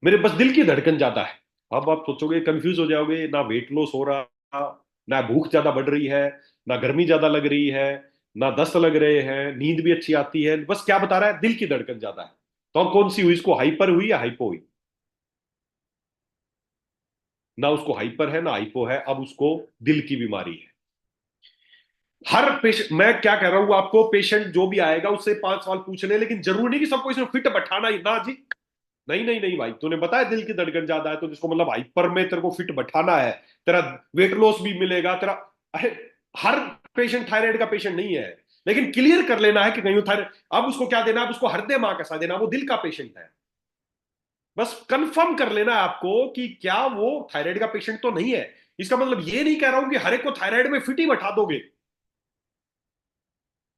मेरे बस दिल की धड़कन ज्यादा है। अब आप सोचोगे, कंफ्यूज हो जाओगे, ना वेट लॉस हो रहा, ना भूख ज्यादा बढ़ रही है, ना गर्मी ज्यादा लग रही है, ना दस्त लग रहे हैं, नींद भी अच्छी आती है, बस क्या बता रहा है? दिल की धड़कन ज्यादा है। तो अब कौन सी हुई, इसको हाइपर हुई या हाइपो हुई? ना उसको हाइपर है ना हाइपो है, अब उसको दिल की बीमारी है। हर पेशेंट, मैं क्या कह रहा हूं आपको, पेशेंट जो भी आएगा उससे 5 सवाल पूछने, लेकिन जरूरी नहीं कि सबको इसमें फिट बैठाना ही ना जी। नहीं नहीं नहीं भाई, तूने बताया दिल की धड़कन ज्यादा है तो जिसको मतलब हाइपर में तेरे को फिट बैठाना है, तेरा वेट लॉस भी मिलेगा तेरा। अरे, हर पेशेंट थायराइड का पेशेंट नहीं है, लेकिन क्लियर कर लेना है कि कहीं थायराइड। अब उसको क्या देना, अब उसको हृदय मां कैसा देना, वो दिल का पेशेंट है। बस कंफर्म कर लेना है आपको कि क्या वो थायराइड का पेशेंट तो नहीं है। इसका मतलब ये नहीं कह रहा हूं कि हर एक को थायराइड में फिट ही बैठा दोगे।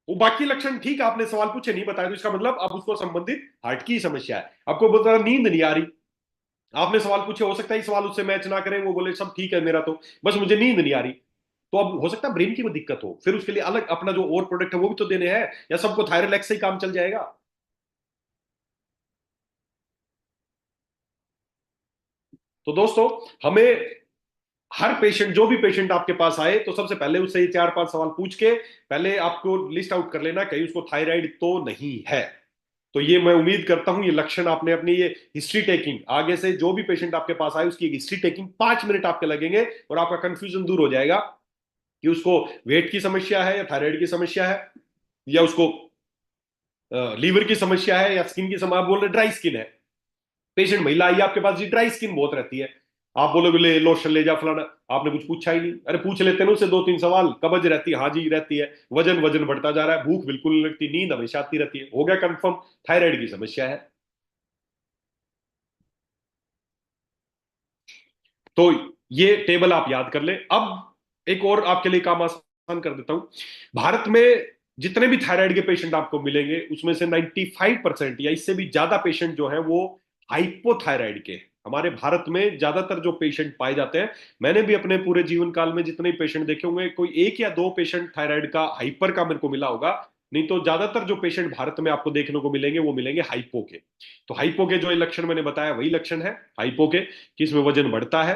वो बाकी लक्षण ठीक है, आपने सवाल पूछे नहीं बताया, तो इसका मतलब अब उसको संबंधित हार्ट की समस्या है। आपको बोलता नींद नहीं आ रही, आपने सवाल पूछे, हो सकता है ये सवाल उससे मैच ना करें, वो बोले सब ठीक है मेरा, तो बस मुझे नींद नहीं आ रही। तो अब हो सकता है ब्रेन की वो दिक्कत हो, फिर उसके लिए अलग अपना जो और प्रोडक्ट है वो भी तो देने हैं, या सबको थायरोलेक्स से ही काम चल जाएगा? तो दोस्तों, हमें हर पेशेंट, जो भी पेशेंट आपके पास आए, तो सबसे पहले उससे ये 4-5 सवाल पूछ के पहले आपको लिस्ट आउट कर लेना कहीं उसको थायराइड तो नहीं है। तो ये मैं उम्मीद करता हूं, ये लक्षण आपने अपनी ये हिस्ट्री टेकिंग, आगे से जो भी पेशेंट आपके पास आए उसकी हिस्ट्री टेकिंग 5 मिनट आपके लगेंगे, और आपका कंफ्यूजन दूर हो जाएगा कि उसको वेट की समस्या है या थायराइड की समस्या है, या उसको लीवर की समस्या है या स्किन की समस्या। आप बोल रहे ड्राई स्किन है, पेशेंट महिला आई आपके पास जी, ड्राई स्किन बहुत रहती है, आप बोलोगे ले लोशन ले जा फलाना, आपने कुछ पूछा ही नहीं। अरे पूछ लेते ना उससे 2-3 सवाल, कब्ज रहती है, हाँ जी रहती है, वजन वजन बढ़ता जा रहा है, भूख बिल्कुल नहीं लगती, नींद हमेशा आती रहती है, हो गया कंफर्म, थायराइड की समस्या है। तो ये टेबल आप याद कर ले। अब एक और आपके लिए काम आसान कर देता हूं। भारत में जितने भी थायराइड के पेशेंट आपको मिलेंगे उसमें से 95% या इससे भी ज्यादा पेशेंट जो है वो हाइपोथायराइड के, हमारे भारत में ज्यादातर जो पेशेंट पाए जाते हैं। मैंने भी अपने पूरे जीवन काल में जितने पेशेंट देखे होंगे, कोई एक या दो पेशेंट थायराइड का हाइपर का मेरे को मिला होगा, नहीं तो ज्यादातर जो पेशेंट भारत में आपको देखने को मिलेंगे वो मिलेंगे हाइपो के। तो हाइपो के जो लक्षण मैंने बताया वही लक्षण है हाइपो के, कि इसमें वजन बढ़ता है,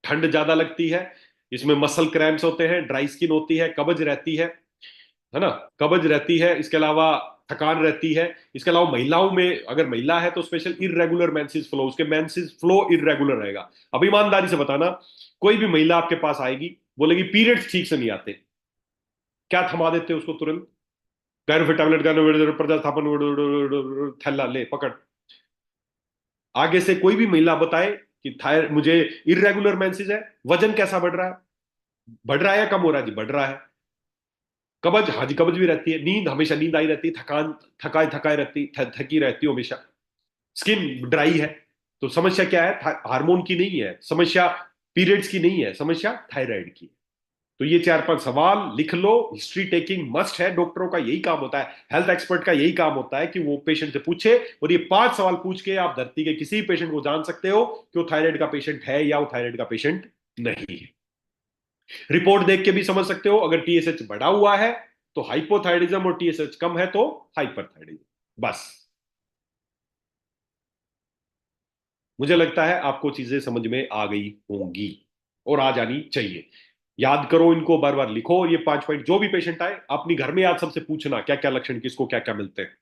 ठंड ज्यादा लगती है, इसमें मसल क्रैम्प्स होते हैं, ड्राई स्किन होती है, कब्ज रहती है ना, कब्ज रहती है, इसके अलावा थकान रहती है। इसके अलावा महिलाओं में, अगर महिला है तो स्पेशल इरेगुलर मेंसेस फ्लो, उसके मेंसेस फ्लो इरेगुलर रहेगा। अब ईमानदारी से बताना, कोई भी महिला आपके पास आएगी बोलेगी पीरियड्स ठीक से नहीं आते, क्या थमा देते उसको तुरंत? गायरोफिर टैबलेट, गायरोफिर प्रजास्थापन, थैला ले पकड़। आगे से कोई भी महिला बताए कि थायर मुझे इरेगुलर मेंसेस है, वजन कैसा बढ़ रहा है, बढ़ रहा है या कम हो रहा है? जी बढ़ रहा है। कब्ज, हाँ जी कब्ज भी रहती है, नींद हमेशा नींद आई रहती है, थकान थकाए थकाए रहती, थकी रहती हो हमेशा, स्किन ड्राई है। तो समस्या क्या है? हार्मोन की नहीं है समस्या, पीरियड्स की नहीं है समस्या, थायराइड की। तो ये 4-5 सवाल लिख लो, हिस्ट्री टेकिंग मस्ट है, डॉक्टरों का यही काम होता है, हेल्थ एक्सपर्ट का यही काम होता है कि वो पेशेंट से पूछे, और ये 5 सवाल पूछ के आप धरती के किसी पेशेंट को जान सकते हो कि वो थायराइड का पेशेंट है या वो थायराइड का पेशेंट नहीं है। रिपोर्ट देख के भी समझ सकते हो, अगर टीएसएच बढ़ा हुआ है तो हाइपोथायरिज्म, और टीएसएच कम है तो हाइपरथायरिज्म। बस, मुझे लगता है आपको चीजें समझ में आ गई होंगी, और आ जानी चाहिए। याद करो इनको, बार बार लिखो, और ये 5 पॉइंट जो भी पेशेंट आए अपनी घर में आज सबसे पूछना क्या क्या लक्षण, किसको क्या क्या मिलते हैं,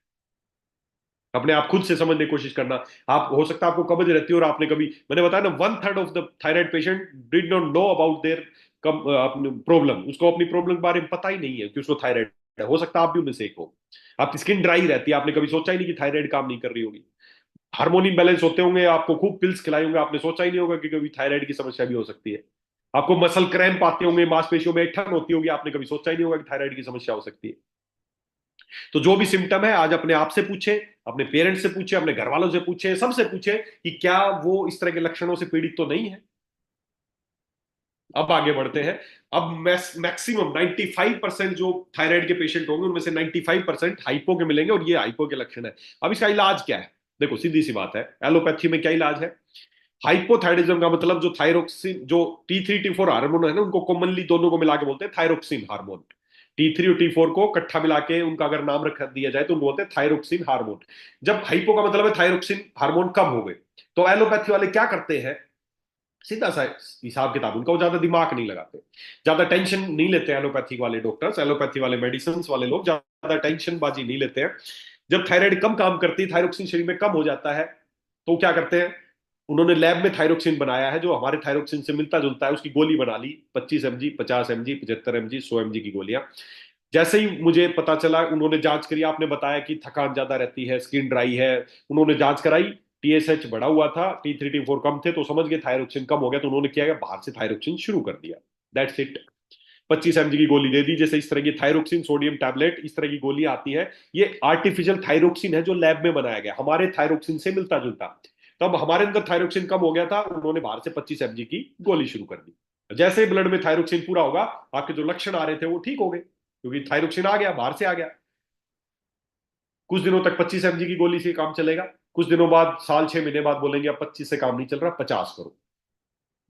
अपने आप खुद से समझने की कोशिश करना। आप, हो सकता है आपको कब्ज रहती है और आपने कभी, मैंने बताया ना, 1/3 of the thyroid patient did not know about their अपनी प्रॉब्लम, उसको अपनी प्रॉब्लम के बारे में पता ही नहीं है कि उसको थायराइड है। हो सकता है आप भी उनमें से एक हो, आपकी स्किन ड्राई रहती है, आपने कभी सोचा ही नहीं कि थायराइड काम नहीं कर रही होगी, हार्मोन इम्बैलेंस होते होंगे, आपको खूब पिल्स खिलाए होंगे, आपने सोचा ही नहीं होगा कि कभी थायराइड की समस्या भी हो सकती है। आपको मसल क्रैम्प आते होंगे, मांसपेशियों में ठन होती होगी, आपने कभी सोचा ही नहीं होगा कि थायराइड की समस्या हो सकती है। तो जो भी सिम्टम है आज अपने आप से पूछे, अपने पेरेंट्स से पूछे, अपने घर वालों से पूछे, सबसे पूछे कि क्या वो इस तरह के लक्षणों से पीड़ित तो नहीं है। अब आगे बढ़ते हैं। अब मैक्सिमम 95% जो थायराइड के पेशेंट होंगे उनमें से 95% हाइपो के मिलेंगे, और ये हाइपो के लक्षण है। अब इसका इलाज क्या है? देखो सीधी सी बात है, एलोपैथी में क्या इलाज है? हाइपोथायरिज्म का मतलब जो थायरोक्सिन, जो T3 T4 हार्मोन है ना, उनको कॉमनली दोनों को मिला के बोलते हैं थायरोक्सिन हार्मोन। T3 और T4 को इकट्ठा मिला के उनका अगर नाम रख दिया जाए तो उनको बोलते हैं थायरोक्सिन हार्मोन। जब हाइपो का मतलब है थायरोक्सिन हार्मोन कम हो गए, तो एलोपैथी वाले क्या करते हैं? सीधा सा हिसाब किताब उनका, वो ज्यादा दिमाग नहीं लगाते, ज्यादा टेंशन नहीं लेते एलोपैथी वाले डॉक्टर्स, एलोपैथी वाले मेडिसिन वाले लोग ज्यादा टेंशन बाजी नहीं लेते हैं। जब थायराइड कम काम करती है, थायरोक्सिन शरीर में कम हो जाता है, तो क्या करते हैं? उन्होंने लैब में थायरोक्सिन बनाया है जो हमारे थायरोक्सिन से मिलता जुलता है, उसकी गोली बना ली, 25 mg, 50 mg, 75 mg, 100 mg की गोलियां। जैसे ही मुझे पता चला, उन्होंने जांच करी, आपने बताया कि थकान ज्यादा रहती है, स्किन ड्राई है, उन्होंने जांच कराई, टीएसएच बढ़ा हुआ था, T3 T4 कम थे, तो समझ गए थायरोक्सिन कम हो गया, तो उन्होंने किया गया बाहर से थायरोक्सिन शुरू कर दिया। That's it. 25 mg की गोली दे दी, जैसे इस तरह की थायरोक्सिन सोडियम टैबलेट, इस तरह की गोली आती है, ये आर्टिफिशियल थायरोक्सिन है जो लैब में बनाया गया, हमारे थायरोक्सिन से मिलता जुलता। तब हमारे अंदर थायरोक्सिन कम हो गया था, उन्होंने बाहर से 25 mg की गोली शुरू कर दी। जैसे ही ब्लड में थायरोक्सिन पूरा होगा, आपके जो लक्षण आ रहे थे वो ठीक हो गए, क्योंकि थायरोक्सिन आ गया, बाहर से आ गया। कुछ दिनों तक 25 mg की गोली से काम चलेगा, कुछ दिनों बाद, साल 6 महीने बाद बोलेंगे अब 25 से काम नहीं चल रहा, 50 करो।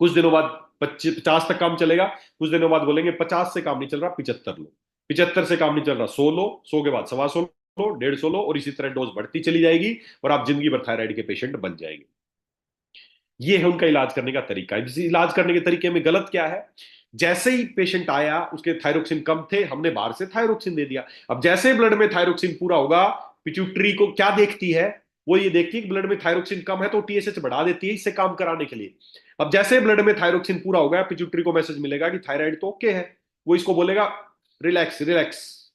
कुछ दिनों बाद 50 तक काम चलेगा, कुछ दिनों बाद बोलेंगे 50 से काम नहीं चल रहा, 75 लो। 75 से काम नहीं चल रहा, 100 लो। 100 के बाद 125 लो, 150 लो, और इसी तरह डोज बढ़ती चली जाएगी, और आप जिंदगी भर थायराइड के पेशेंट बन जाएंगे। ये है उनका इलाज करने का तरीका। इस इलाज करने के तरीके में गलत क्या है? जैसे ही पेशेंट आया, उसके थायरोक्सिन कम थे, हमने बाहर से थायरोक्सिन दे दिया। अब जैसे ब्लड में थायरोक्सिन पूरा होगा, पिट्यूटरी को क्या देखती है? वो ये देखती है कि ब्लड में थायरोक्सिन कम है, तो टीएसएच बढ़ा देती है इससे काम कराने के लिए। अब जैसे ब्लड में थायरोक्सिन पूरा हो गया, पिट्यूटरी को मैसेज मिलेगा कि थायराइड तो ओके है। वो इसको बोलेगा रिलैक्स रिलैक्स,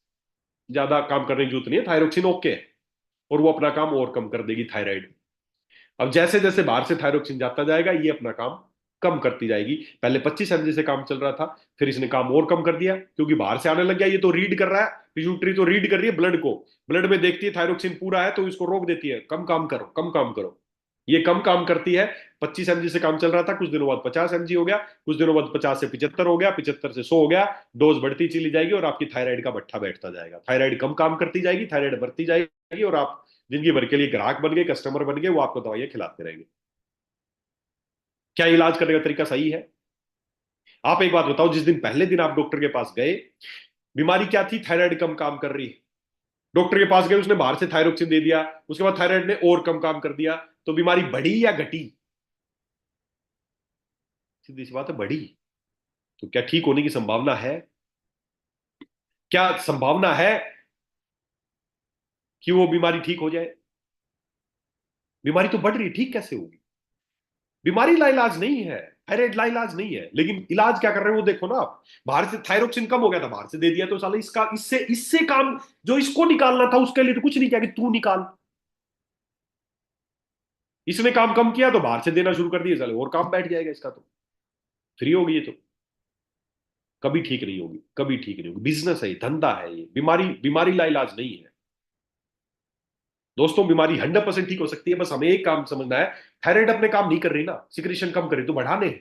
ज्यादा काम करने की जरूरत नहीं है, थायरोक्सिन ओके है। और वो अपना काम और कम कर देगी थायराइड। अब जैसे जैसे बाहर से थायरोक्सिन जाता जाएगा, ये अपना काम कम करती जाएगी। पहले 25 mg से काम चल रहा था, फिर इसने काम और कम कर दिया, क्योंकि बाहर से आने लग गया। ये तो रीड कर रहा है, पिट्यूटरी तो रीड कर रही है ब्लड को। ब्लड में देखती है थायरोक्सिन पूरा है, तो इसको रोक देती है, कम काम करो, कम काम करो। ये कम काम करती है। 25 mg से काम चल रहा था, कुछ दिनों बाद 50 mg हो गया, कुछ दिनों बाद 50 से 75 हो गया, 75 से 100 हो गया। डोज बढ़ती चली जाएगी, और आपकी थायराइड का भट्ठा बैठता जाएगा। थायराइड कम काम करती जाएगी, थायराइड बढ़ती जाएगी, और आप जिंदगी भर के लिए ग्राहक बन गए, कस्टमर बन गए, वो आपको दवाइयां खिलाते रहेंगे। क्या इलाज करने का तरीका सही है? आप एक बात बताओ, जिस दिन पहले दिन आप डॉक्टर के पास गए, बीमारी क्या थी? थायराइड कम काम कर रही है। डॉक्टर के पास गए, उसने बाहर से थायरोक्सिन दे दिया, उसके बाद थायराइड ने और कम काम कर दिया, तो बीमारी बढ़ी या घटी? सीधी सी बात है, बढ़ी। तो क्या ठीक होने की संभावना है? क्या संभावना है कि वो बीमारी ठीक हो जाए? बीमारी तो बढ़ रही है, ठीक कैसे होगी? बीमारी लाइलाज नहीं है, थायराइड लाइलाज नहीं है, लेकिन इलाज क्या कर रहे हैं वो देखो ना आप। बाहर से थायरोक्सिन कम हो गया था, बाहर से दे दिया, तो साला इसका इससे इससे काम, जो इसको निकालना था उसके लिए तो कुछ नहीं किया कि तू निकाल। इसने काम कम किया तो बाहर से देना शुरू कर दिया, साले और काम बैठ जाएगा इसका, तो फ्री होगी ये तो। कभी ठीक नहीं होगी, कभी ठीक नहीं होगी। बिजनेस है ये, धंधा है ये, बीमारी बीमारी लाइलाज नहीं है। दोस्तों, बीमारी 100% ठीक हो सकती है, बस हमें एक काम समझना है। थायराइड अपने काम नहीं कर रही ना, सिक्रेशन कम कर रही तो बढ़ाने हैं।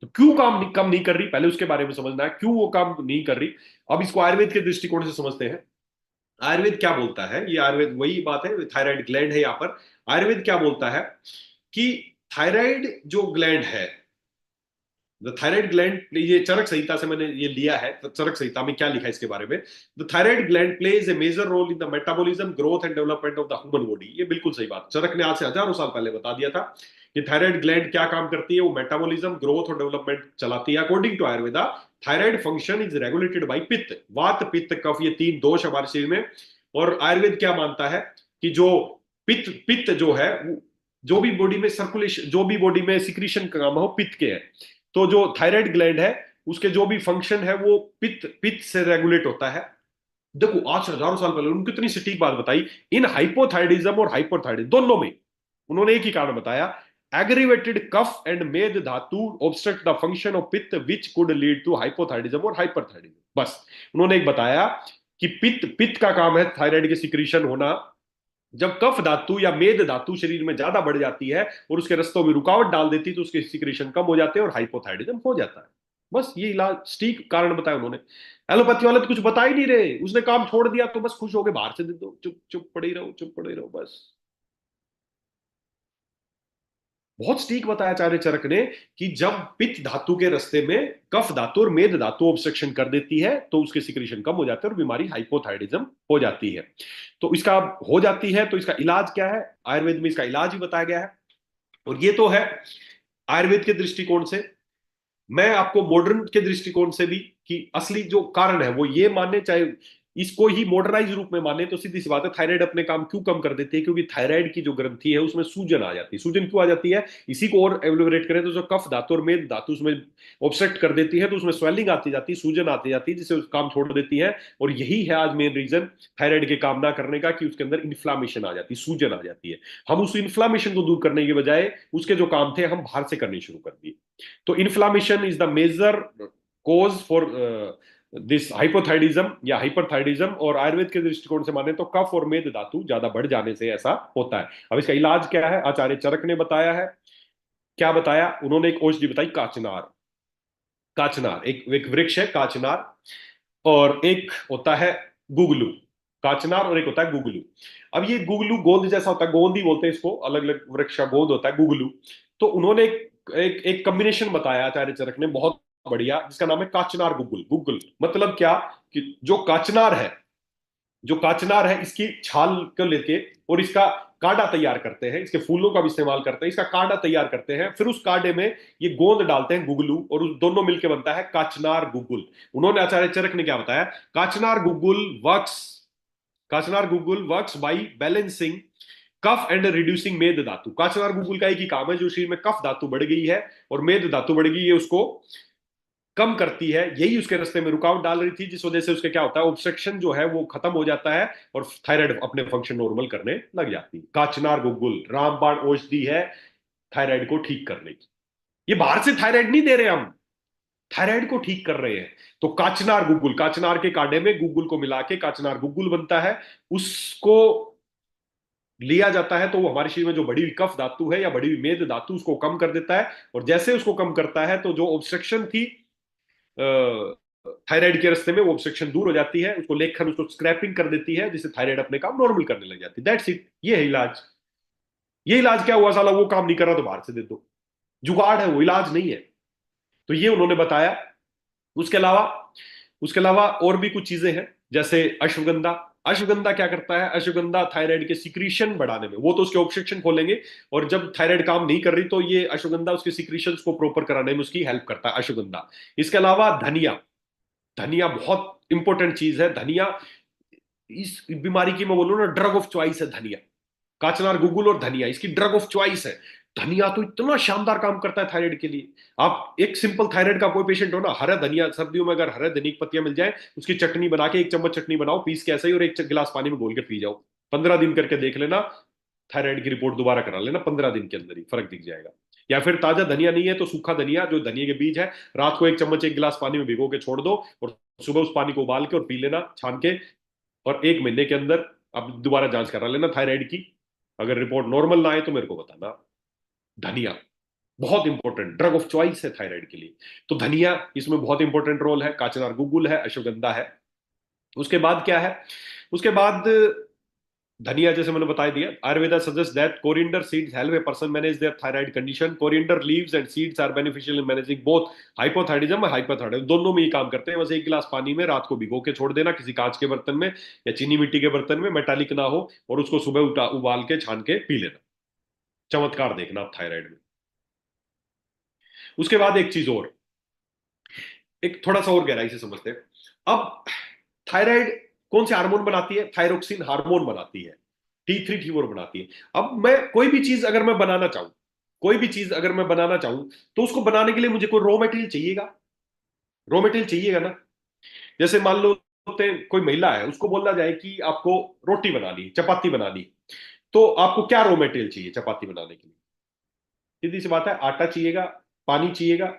तो क्यों कम नहीं कर रही, पहले उसके बारे में समझना है, क्यों वो काम नहीं कर रही। अब इसको आयुर्वेद के दृष्टिकोण से समझते हैं। आयुर्वेद क्या बोलता है, ये आयुर्वेद वही बात है, थायराइड ग्लैंड है यहाँ पर। आयुर्वेद क्या बोलता है कि थायराइड जो ग्लैंड है, द थायराइड ग्लैंड, ये चरक संहिता से मैंने ये लिया है। तो चरक संहिता में क्या लिखा है इसके बारे में? The thyroid gland plays a major role in the metabolism, growth and development of the human body. ये बिल्कुल सही बात, चरक ने आज से हजारों साल पहले बता दिया था कि थायराइड ग्लैंड क्या काम करती है। वो मेटाबॉलिज्म, ग्रोथ और डेवलपमेंट चलाती है। According to Ayurveda, thyroid function is regulated by pitta. वात पित्त कफ, ये तीन दोष हमारे शरीर में। और आयुर्वेद क्या मानता है कि जो पित्त पित्त जो है, जो भी बॉडी में सर्कुलेशन, जो भी बॉडी में सिक्रीशन का काम हो, पित्त के है। तो जो थायराइड ग्लैंड है, उसके जो भी फंक्शन है वो पित्त पित्त से रेगुलेट होता है। देखो, आज से हजारों साल पहले उन्होंने कितनी सटीक बात बताई। इन हाइपोथायरिज्म और हाइपरथायरिज्म दोनों में उन्होंने एक ही कारण बताया, एग्रीवेटेड कफ एंड मेद धातु obstruct the function of pitta which could lead to hypothyroidism और हाइपरथायरिज्म। बस उन्होंने एक बताया कि पित्त पित्त का काम है थायराइड के सिक्रीशन होना। जब कफ धातु या मेद धातु शरीर में ज्यादा बढ़ जाती है और उसके रस्तों में रुकावट डाल देती है, तो उसके सिक्रेशन कम हो जाते हैं और हाइपोथायरिज्म हो जाता है। बस ये इलाज ठीक कारण बताया उन्होंने। एलोपैथी वाले तो कुछ बता ही नहीं रहे, उसने काम छोड़ दिया तो बस खुश हो गए, बाहर से दे दो, चुप चुप पड़े ही रहो, चुप पड़े ही रहो बस। बहुत सटीक बताया आचार्य चरक ने कि जब पित्त धातु के रास्ते में कफ धातु और मेद धातु ऑब्स्ट्रक्शन कर देती है, तो उसके सिक्रेशन कम हो जाते हैं और बीमारी हाइपोथायरिज्म हो जाती है। तो इसका हो जाती है, तो इसका इलाज क्या है? आयुर्वेद में इसका इलाज ही बताया गया है। और ये तो है आयुर्वेद के दृष्टिकोण से। मैं आपको मॉडर्न के दृष्टिकोण से भी, कि असली जो कारण है वो ये मानने, चाहे इसको ही मॉडर्नाइज रूप में माने, तो सीधी सी बात है, थायराइड अपने काम क्यों कम कर देती है? क्योंकि थायराइड की जो ग्रंथि है उसमें सूजन आ जाती है। सूजन क्यों आ जाती है? इसी को और एलिबरेट करें तो जो कफ धातु और मेद धातु उसमें ऑब्स्ट्रक्ट कर देती है, तो उसमें स्वेलिंग आती जाती है, सूजन आती जाती है, जिससे काम छोड़ देती है। और यही है आज मेन रीजन थायराइड के काम ना करने का, कि उसके अंदर इन्फ्लामेशन आ जाती है, सूजन आ जाती है। हम उस इन्फ्लामेशन को दूर करने के बजाय उसके जो काम थे हम बाहर से करने शुरू कर दिए। तो inflammation is the major cause for this hypothyroidism या हाइपरथायरिज्म। और आयुर्वेद के दृष्टिकोण से माने तो कफ और मेद धातु ज्यादा बढ़ जाने से ऐसा होता है। अब इसका इलाज क्या है? आचार्य चरक ने बताया है। क्या बताया उन्होंने? एक औषधि बताई, काचनार। काचनार एक एक वृक्ष है, काचनार। और एक होता है गुगलू। काचनार और एक होता है गुगलू। अब ये गुगलू गोंद जैसा होता है, गोंद ही बोलते हैं इसको, अलग अलग वृक्ष का गोंद होता है गुगलू। तो उन्होंने एक कॉम्बिनेशन बताया आचार्य चरक ने, बहुत बढ़िया, जिसका नाम है काचनार गुगुल। गुगुल मतलब क्या, कि जो काचनार है, जो काचनार है इसकी छाल को लेके और इसका काढ़ा तैयार करते हैं, इसके फूलों का भी इस्तेमाल करते हैं, इसका काढ़ा तैयार करते हैं, फिर उस काढ़े में ये गोंद डालते हैं गुगलू, और उस दोनों मिलकर बनता है काचनार गुगुल। उन्होंने आचार्य चरक ने क्या बताया, kachnar guggul works, kachnar guggul works by balancing kapha and reducing meda dhatu. काचनार guggul का एक ही काम है, जो शरीर में कफ धातु बढ़ गई है और मेद धातु बढ़ गई है उसको कम करती है, यही उसके रास्ते में रुकावट डाल रही थी, जिस वजह से उसके क्या होता है, ऑब्स्ट्रक्शन जो है वो खत्म हो जाता है और थायराइड अपने फंक्शन नॉर्मल करने लग जाती है। काचनार गुगुल रामबाण औषधि है थायराइड को ठीक करने की। ये बाहर से थायराइड नहीं दे रहे हम, थायराइड को ठीक कर रहे हैं। तो काचनार गुगुल, काचनार के काढ़े में गुगुल को मिला के काचनार गुगुल बनता है, उसको लिया जाता है तो वो हमारे शरीर में जो बड़ी हुई कफ धातु है या बड़ी हुई मेद धातु उसको कम कर देता है, और जैसे उसको कम करता है तो जो ऑब्स्ट्रक्शन थी थायराइड के रास्ते में, वो ऑब्स्ट्रक्शन दूर हो जाती है, उसको लेखन उसको स्क्रैपिंग कर देती है, जिससे थायराइड अपने काम नॉर्मल करने लग जाती है। दैट्स इट, ये है इलाज। ये इलाज क्या हुआ, साला वो काम नहीं कर रहा तो बाहर से दे दो, जुगाड़ है वो, इलाज नहीं है। तो ये उन्होंने बताया। उसके अलावा, उसके अलावा और भी कुछ चीजें हैं, जैसे अश्वगंधा। अश्वगंधा क्या करता है, अश्वगंधा थायराइड के सिक्रीशन बढ़ाने में, वो तो उसके ऑब्स्ट्रक्शन खोलेंगे, और जब थायराइड काम नहीं कर रही तो ये अश्वगंधा उसके सिक्रीशंस को प्रॉपर कराने में उसकी हेल्प करता है अश्वगंधा। इसके अलावा धनिया, धनिया बहुत इंपॉर्टेंट चीज है। धनिया इस बीमारी की मैं बोलूं ना ड्रग ऑफ चॉइस है धनिया। काचनार गुगुल और धनिया इसकी ड्रग ऑफ चॉइस है। धनिया तो इतना शानदार काम करता है थायराइड के लिए। आप एक सिंपल थायराइड का कोई पेशेंट हो ना, हरा धनिया, सर्दियों में अगर हरे धनिया की पत्तियां मिल जाए, उसकी चटनी बना के, एक चम्मच चटनी बनाओ पीस के ऐसे ही, और एक गिलास पानी में घोल के पी जाओ, 15 दिन करके देख लेना, थायराइड की रिपोर्ट दोबारा करा लेना, 15 दिन के अंदर ही फर्क दिख जाएगा। या फिर ताजा धनिया नहीं है तो सूखा धनिया, जो धनिया के बीज है, रात को एक चम्मच एक गिलास पानी में भिगो के छोड़ दो, और सुबह उस पानी को उबाल के और पी लेना छान के, और 1 महीने के अंदर अब दोबारा जांच करा लेना थायराइड की। अगर रिपोर्ट नॉर्मल ना आए तो मेरे को बताना। धनिया बहुत इंपॉर्टेंट ड्रग ऑफ चॉइस है थायराइड के लिए। तो धनिया इसमें बहुत इंपॉर्टेंट रोल है, काचनार गुगुल है, अश्वगंधा है। उसके बाद क्या है, उसके बाद धनिया जैसे मैंने बता दिया। Ayurveda suggest that coriander seeds help a person manage their thyroid condition. Coriander leaves and seeds are beneficial in managing both hypothyroidism और हाइपरथायराइडिज्म, दोनों में ये काम करते हैं। बस एक गिलास पानी में रात को भिगो के छोड़ देना किसी कांच के बर्तन में या चीनी मिट्टी के बर्तन में, मेटालिक ना हो, और उसको सुबह उबाल के छान के पी लेना। चमत्कार देखना आप थायराइड में। उसके बाद एक चीज और, एक थोड़ा सा और गहराई से समझते हैं। अब थायराइड कौन से हार्मोन बनाती है, थायरोक्सिन हार्मोन बनाती है, T3 T4 बनाती है। अब मैं कोई भी चीज अगर मैं बनाना चाहूं, कोई भी चीज अगर मैं बनाना चाहूं, तो उसको बनाने के लिए मुझे कोई रॉ मटेरियल चाहिएगा, रॉ मटेरियल चाहिएगा ना। जैसे मान लो कोई महिला है, उसको बोला जाए कि आपको रोटी बनानी, चपाती बनानी, तो आपको क्या रॉ मटेरियल चाहिए चपाती बनाने के लिए? सीधी सी बात है, आटा चाहिएगा, पानी चाहिएगा,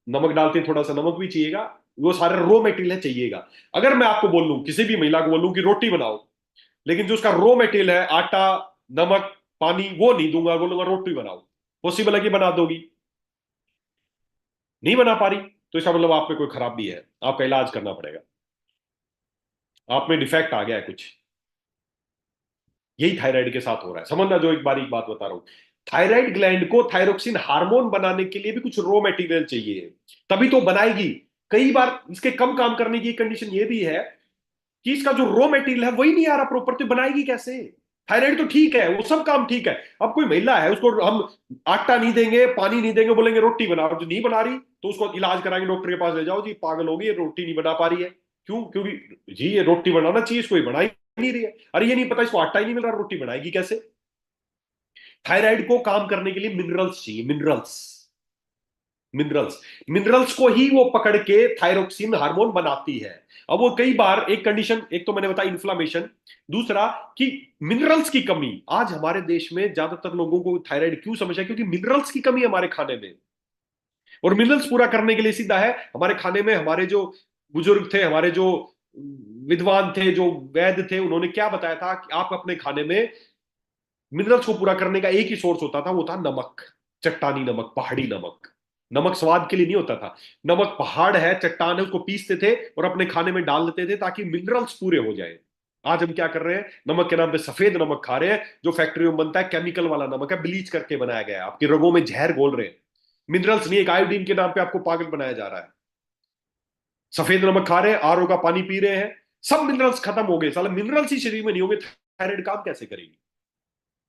नमक डालते हैं, थोड़ा सा नमक भी चाहिएगा, वो सारे रॉ मटेरियल है चाहिएगा। अगर मैं आपको बोलूं, किसी भी महिला को बोलूं कि रोटी बनाओ, लेकिन जो उसका रॉ मटेरियल है आटा, नमक, पानी, वो नहीं दूंगा, बोलूंगा रोटी बनाओ, पॉसिबल है कि बना दोगी? नहीं बना पा रही, तो इसका मतलब आप में कोई खराबी है, आपका इलाज करना पड़ेगा, आप में डिफेक्ट आ गया है कुछ। यही थायराइड के साथ हो रहा है, समझना जो एक बारीक बात बता रहा हूं। थायराइड ग्लैंड को थायरोक्सिन हार्मोन बनाने के लिए भी कुछ रॉ मटेरियल चाहिए, तभी तो बनाएगी। कई बार इसके कम काम करने की कंडीशन ये भी है कि इसका जो रॉ मटेरियल है वही नहीं आ रहा प्रॉपर, तो बनाएगी कैसे? थायराइड तो ठीक है, वो सब काम ठीक है। अब कोई महिला है, उसको हम आटा नहीं देंगे, पानी नहीं देंगे, बोलेंगे रोटी बनाओ, जो नहीं बना रही तो उसको इलाज कराएंगे, डॉक्टर के पास ले जाओ, जी पागल होगी, ये रोटी नहीं बना पा रही है। क्यों? क्योंकि जी ये रोटी बनाना चाहिए, इसको ये बना ही नहीं रही है। अरे ये नहीं पता इसको आटा ही नहीं मिल रहा, रोटी बनाएगी कैसे? थायराइड को काम करने के लिए मिनरल्स चाहिए, मिनरल्स, मिनरल्स, मिनरल्स को ही वो पकड़ के थायरोक्सिन हार्मोन बनाती है। अब वो कई बार एक कंडीशन, एक तो मैंने बताया इन्फ्लामेशन, दूसरा कि मिनरल्स की कमी। आज हमारे देश में ज्यादातर लोगों को थायराइड क्यों समस्या है? क्योंकि मिनरल्स की कमी है हमारे खाने में। और मिनरल्स पूरा करने के लिए सीधा है हमारे खाने में, हमारे जो बुजुर्ग थे, हमारे जो विद्वान थे, जो वैद्य थे, उन्होंने क्या बताया था कि आप अपने खाने में मिनरल्स को पूरा करने का एक ही सोर्स होता था, वो था नमक, चट्टानी नमक, पहाड़ी नमक। नमक स्वाद के लिए नहीं होता था, नमक पहाड़ है, चट्टान है, उसको पीसते थे और अपने खाने में डाल देते थे ताकि मिनरल्स पूरे हो जाए। आज हम क्या कर रहे हैं, नमक के नाम पे सफेद नमक खा रहे हैं, जो फैक्ट्रियों में बनता है, केमिकल वाला नमक है, ब्लीच करके बनाया गया है, आपके रगों में जहर घोल रहे हैं। मिनरल्स नहीं, एक आयोडीन के नाम पे आपको पागल बनाया जा रहा है। सफेद नमक खा रहे हैं, आरओ का पानी पी रहे हैं, सब मिनरल्स खत्म हो गए, साला मिनरल्स ही शरीर में नहीं होंगे, थायराइड काम कैसे करेगी?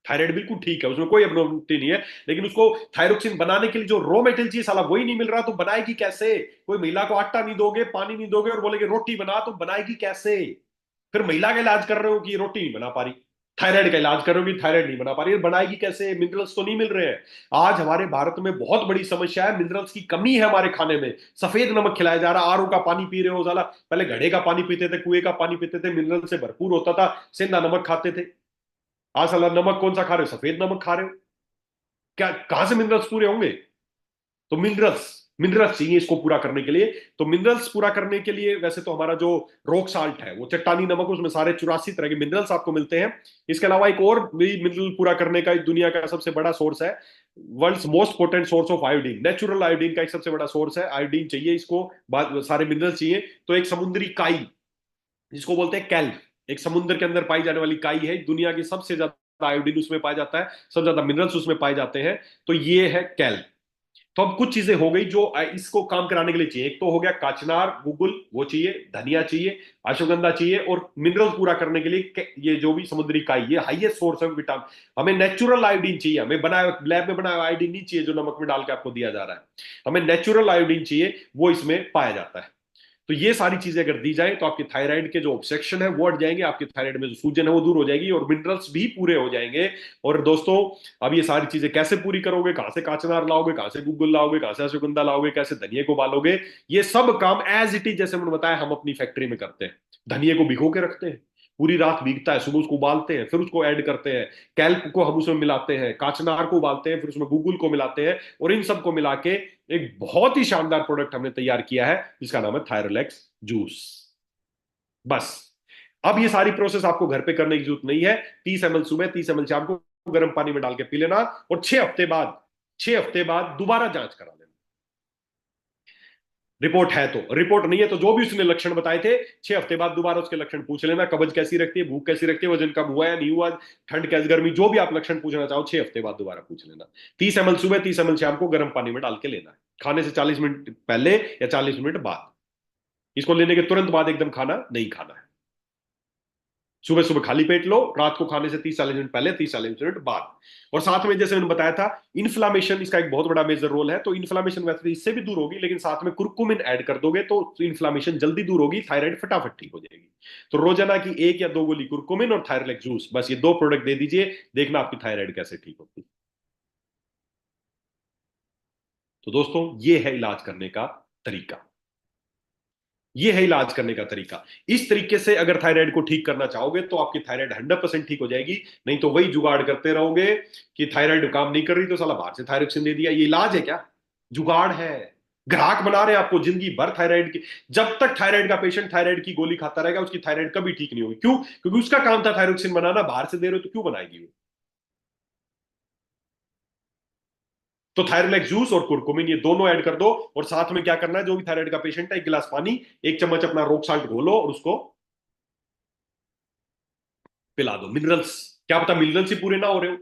थायराइड बिल्कुल ठीक है, उसमें कोई एबनॉर्मलिटी नहीं है, लेकिन उसको थायरोक्सिन बनाने के लिए जो रॉ मेटेरियल चाहिए साला वही नहीं मिल रहा, तो बनाएगी कैसे? कोई महिला को आटा नहीं दोगे, पानी नहीं दोगे और बोलेगे रोटी बना, तो बनाएगी कैसे? फिर महिला का इलाज कर रहे हो कि रोटी नहीं बना पा रही, थायराइड का इलाज कर रहे हो कि थायराइड नहीं बना पा रही, बनाएगी कैसे? मिनरल्स तो नहीं मिल रहे हैं। आज हमारे भारत में बहुत बड़ी समस्या है, मिनरल्स की कमी है हमारे खाने में। सफेद नमक खिलाया जा रहा है, आरओ का पानी पी रहे हो साला, पहले घड़े का पानी पीते थे, कुएं का पानी पीते थे, मिनरल से भरपूर होता था, सेंधा नमक खाते थे। आज साला नमक कौन सा खा रहे हो? सफेद नमक खा रहे हो। क्या, कहां से मिनरल्स पूरे होंगे? तो मिनरल्स, मिनरल्स चाहिए इसको पूरा करने के लिए। तो मिनरल्स पूरा करने के लिए वैसे तो हमारा जो रॉक साल्ट है, वो चट्टानी नमक, उसमें सारे 84 तरह के मिनरल्स आपको मिलते हैं। इसके अलावा एक और भी मिनरल पूरा करने का दुनिया का सबसे बड़ा सोर्स है, world's most potent source of iodine, natural iodine का एक सबसे बड़ा सोर्स है। आयोडीन चाहिए इसको, सारे मिनरल्स चाहिए। तो एक समुद्री काई, जिसको बोलते हैं कैल्प, एक समुद्र के अंदर पाई जाने वाली काई है, दुनिया की सबसे ज्यादा आयोडीन उसमें पाया जाता है, सबसे ज्यादा मिनरल्स उसमें पाए जाते हैं। तो ये है कैल्प। तो अब कुछ चीजें हो गई जो इसको काम कराने के लिए चाहिए। एक तो हो गया काचनार, गूगल वो चाहिए, धनिया चाहिए, अश्वगंधा चाहिए, और मिनरल्स पूरा करने के लिए ये जो भी समुद्री काई, ये हाईएस्ट सोर्स है विटामिन। हमें नेचुरल आयोडीन चाहिए, हमें बनाया लैब में बनाया आयोडीन नहीं चाहिए जो नमक में डाल के आपको दिया जा रहा है। हमें नेचुरल आयोडीन चाहिए, वो इसमें पाया जाता है। तो ये सारी चीजें अगर दी जाए तो आपके थायराइड के जो ऑब्सेक्शन है वो हट जाएंगे, आपके थायराइड में जो सूजन है वो दूर हो जाएगी, और मिनरल्स भी पूरे हो जाएंगे। और दोस्तों, अब ये सारी चीजें कैसे पूरी करोगे? कहां से काचनार लाओगे, कहां से गूगल लाओगे, कहां से अश्वगंधा लाओगे, कैसे धनिया को बालोगे? ये सब काम एज इट इज जैसे मैंने बताया हम अपनी फैक्ट्री में करते हैं। धनिया को भिगो के रखते हैं, पूरी रात भीगता है, सुबह उसको उबालते हैं, फिर उसको ऐड करते हैं, कैल्प को हम उसमें मिलाते हैं, काचनार को उबालते हैं, फिर उसमें गूगल को मिलाते हैं, और इन सबको मिला के एक बहुत ही शानदार प्रोडक्ट हमने तैयार किया है, जिसका नाम है थायरोलैक्स जूस। बस, अब ये सारी प्रोसेस आपको घर पे करने की जरूरत नहीं है। 30 ml सुबह, 30 ml शाम को गर्म पानी में डाल के पी लेना, और 6 हफ्ते बाद, 6 हफ्ते बाद दोबारा जांच करा लेना। रिपोर्ट है तो, रिपोर्ट नहीं है तो जो भी उसने लक्षण बताए थे, 6 हफ्ते बाद दोबारा उसके लक्षण पूछ लेना। कब्ज कैसी रखती है, भूख कैसी रखती है, वजन कम हुआ या नहीं हुआ, ठंड कैसी, गर्मी, जो भी आप लक्षण पूछना चाहो 6 हफ्ते बाद दोबारा पूछ लेना। 30 ml सुबह, 30 ml शाम को गर्म पानी में डाल के लेना है, खाने से 40 मिनट पहले या 40 मिनट बाद। इसको लेने के तुरंत बाद एकदम खाना नहीं खाना है। सुबह सुबह खाली पेट लो, रात को खाने से 30-40 मिनट पहले, 30-40 मिनट बाद। और साथ में जैसे मैंने बताया था, इन्फ्लामेशन इसका एक बहुत बड़ा मेजर रोल है। तो इन्फ्लामेशन वैसे तो इससे भी दूर होगी, लेकिन साथ में कुर्कुमिन ऐड कर दोगे तो इन्फ्लामेशन जल्दी दूर होगी, थायराइड फटाफट ठीक हो जाएगी। तो रोजाना की 1 या 2 गोली कुर्कुमिन और थायरलेक्स जूस, बस ये 2 प्रोडक्ट दे दीजिए, देखना आपकी थायराइड कैसे ठीक होती है। तो दोस्तों, ये है इलाज करने का तरीका, ये है इलाज करने का तरीका। इस तरीके से अगर थायराइड को ठीक करना चाहोगे तो आपकी थायराइड 100% ठीक हो जाएगी। नहीं तो वही जुगाड़ करते रहोगे कि थायराइड काम नहीं कर रही तो साला बाहर से थायरोक्सिन दे दिया। ये इलाज है क्या? जुगाड़ है। ग्राहक बना रहे हैं आपको जिंदगी भर थायराइड की। जब तक थायराइड का पेशेंट थायराइड की गोली खाता रहेगा, उसकी थायराइड कभी ठीक नहीं होगी। क्यों? क्योंकि उसका काम था थायरोक्सिन बनाना, बाहर से दे रहे हो तो क्यों बनाएगी वो? तो थायरोलेक्स जूस और कुरकुमिन ये दोनों ऐड कर दो, और साथ में क्या करना है, जो भी थायराइड का पेशेंट है, 1 गिलास पानी, 1 चम्मच अपना रोक साल्ट घोलो और उसको पिला दो। मिनरल्स, क्या पता मिनरल्स ही पूरे ना हो रहे हो,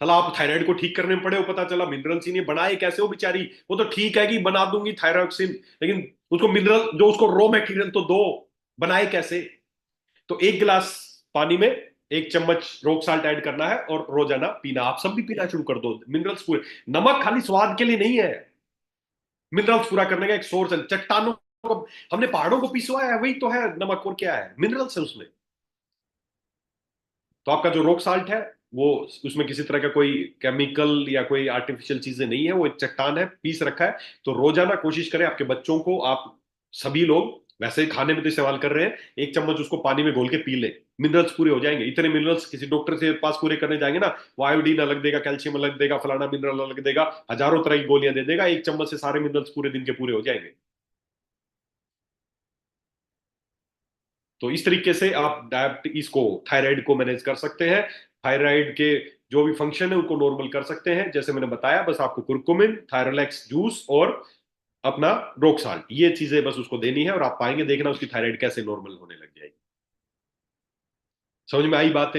चला आप थायराइड को ठीक करने में पड़े हो, पता चला मिनरल्स ही नहीं बनाए, कैसे हो बेचारी? वो तो ठीक है कि बना दूंगी थायरोक्सिन, लेकिन उसको मिनरल, जो उसको रॉ मटेरियल तो दो, बनाए कैसे? तो 1 गिलास पानी में 1 चम्मच रोक साल्ट ऐड करना है और रोजाना पीना। आप सब भी पीना शुरू कर दो, मिनरल्स पूरे। नमक खाली स्वाद के लिए नहीं है, मिनरल्स पूरा करने का एक सोर्स है। चट्टानों को, हमने पहाड़ों को पिसवाया है, वही तो है नमक, और क्या है? मिनरल्स है उसमें। तो आपका जो रॉक साल्ट है, वो, उसमें किसी तरह का कोई केमिकल या कोई आर्टिफिशियल चीजें नहीं है, वो एक चट्टान है, पीस रखा है। तो रोजाना कोशिश करें आपके बच्चों को, आप सभी लोग, वैसे खाने में तो इस्तेमाल कर रहे हैं, 1 चम्मच उसको पानी में घोल के पी ले। मिनरल्स पूरे हो जाएंगे। इतने मिनरल्स किसी डॉक्टर से पास पूरे करने जाएंगे ना, वो आयोडीन अलग देगा, कैल्शियम अलग देगा, फलाना मिनरल अलग देगा, हजारों तरह की गोलियां दे देगा, 1 चम्मच से सारे मिनरल्स पूरे दिन के पूरे हो जाएंगे। तो इस तरीके से आप डायबिटीज को, थायराइड को मैनेज कर सकते हैं। थायराइड के जो भी फंक्शन है उनको नॉर्मल कर सकते हैं, जैसे मैंने बताया। बस आपको कुर्कुमिन, थायरोलैक्स जूस और अपना रोक साल्ट, ये चीजें बस उसको देनी है, और आप पाएंगे, देखना उसकी थायराइड कैसे नॉर्मल होने लग जाएगी। समझ में आई बात है?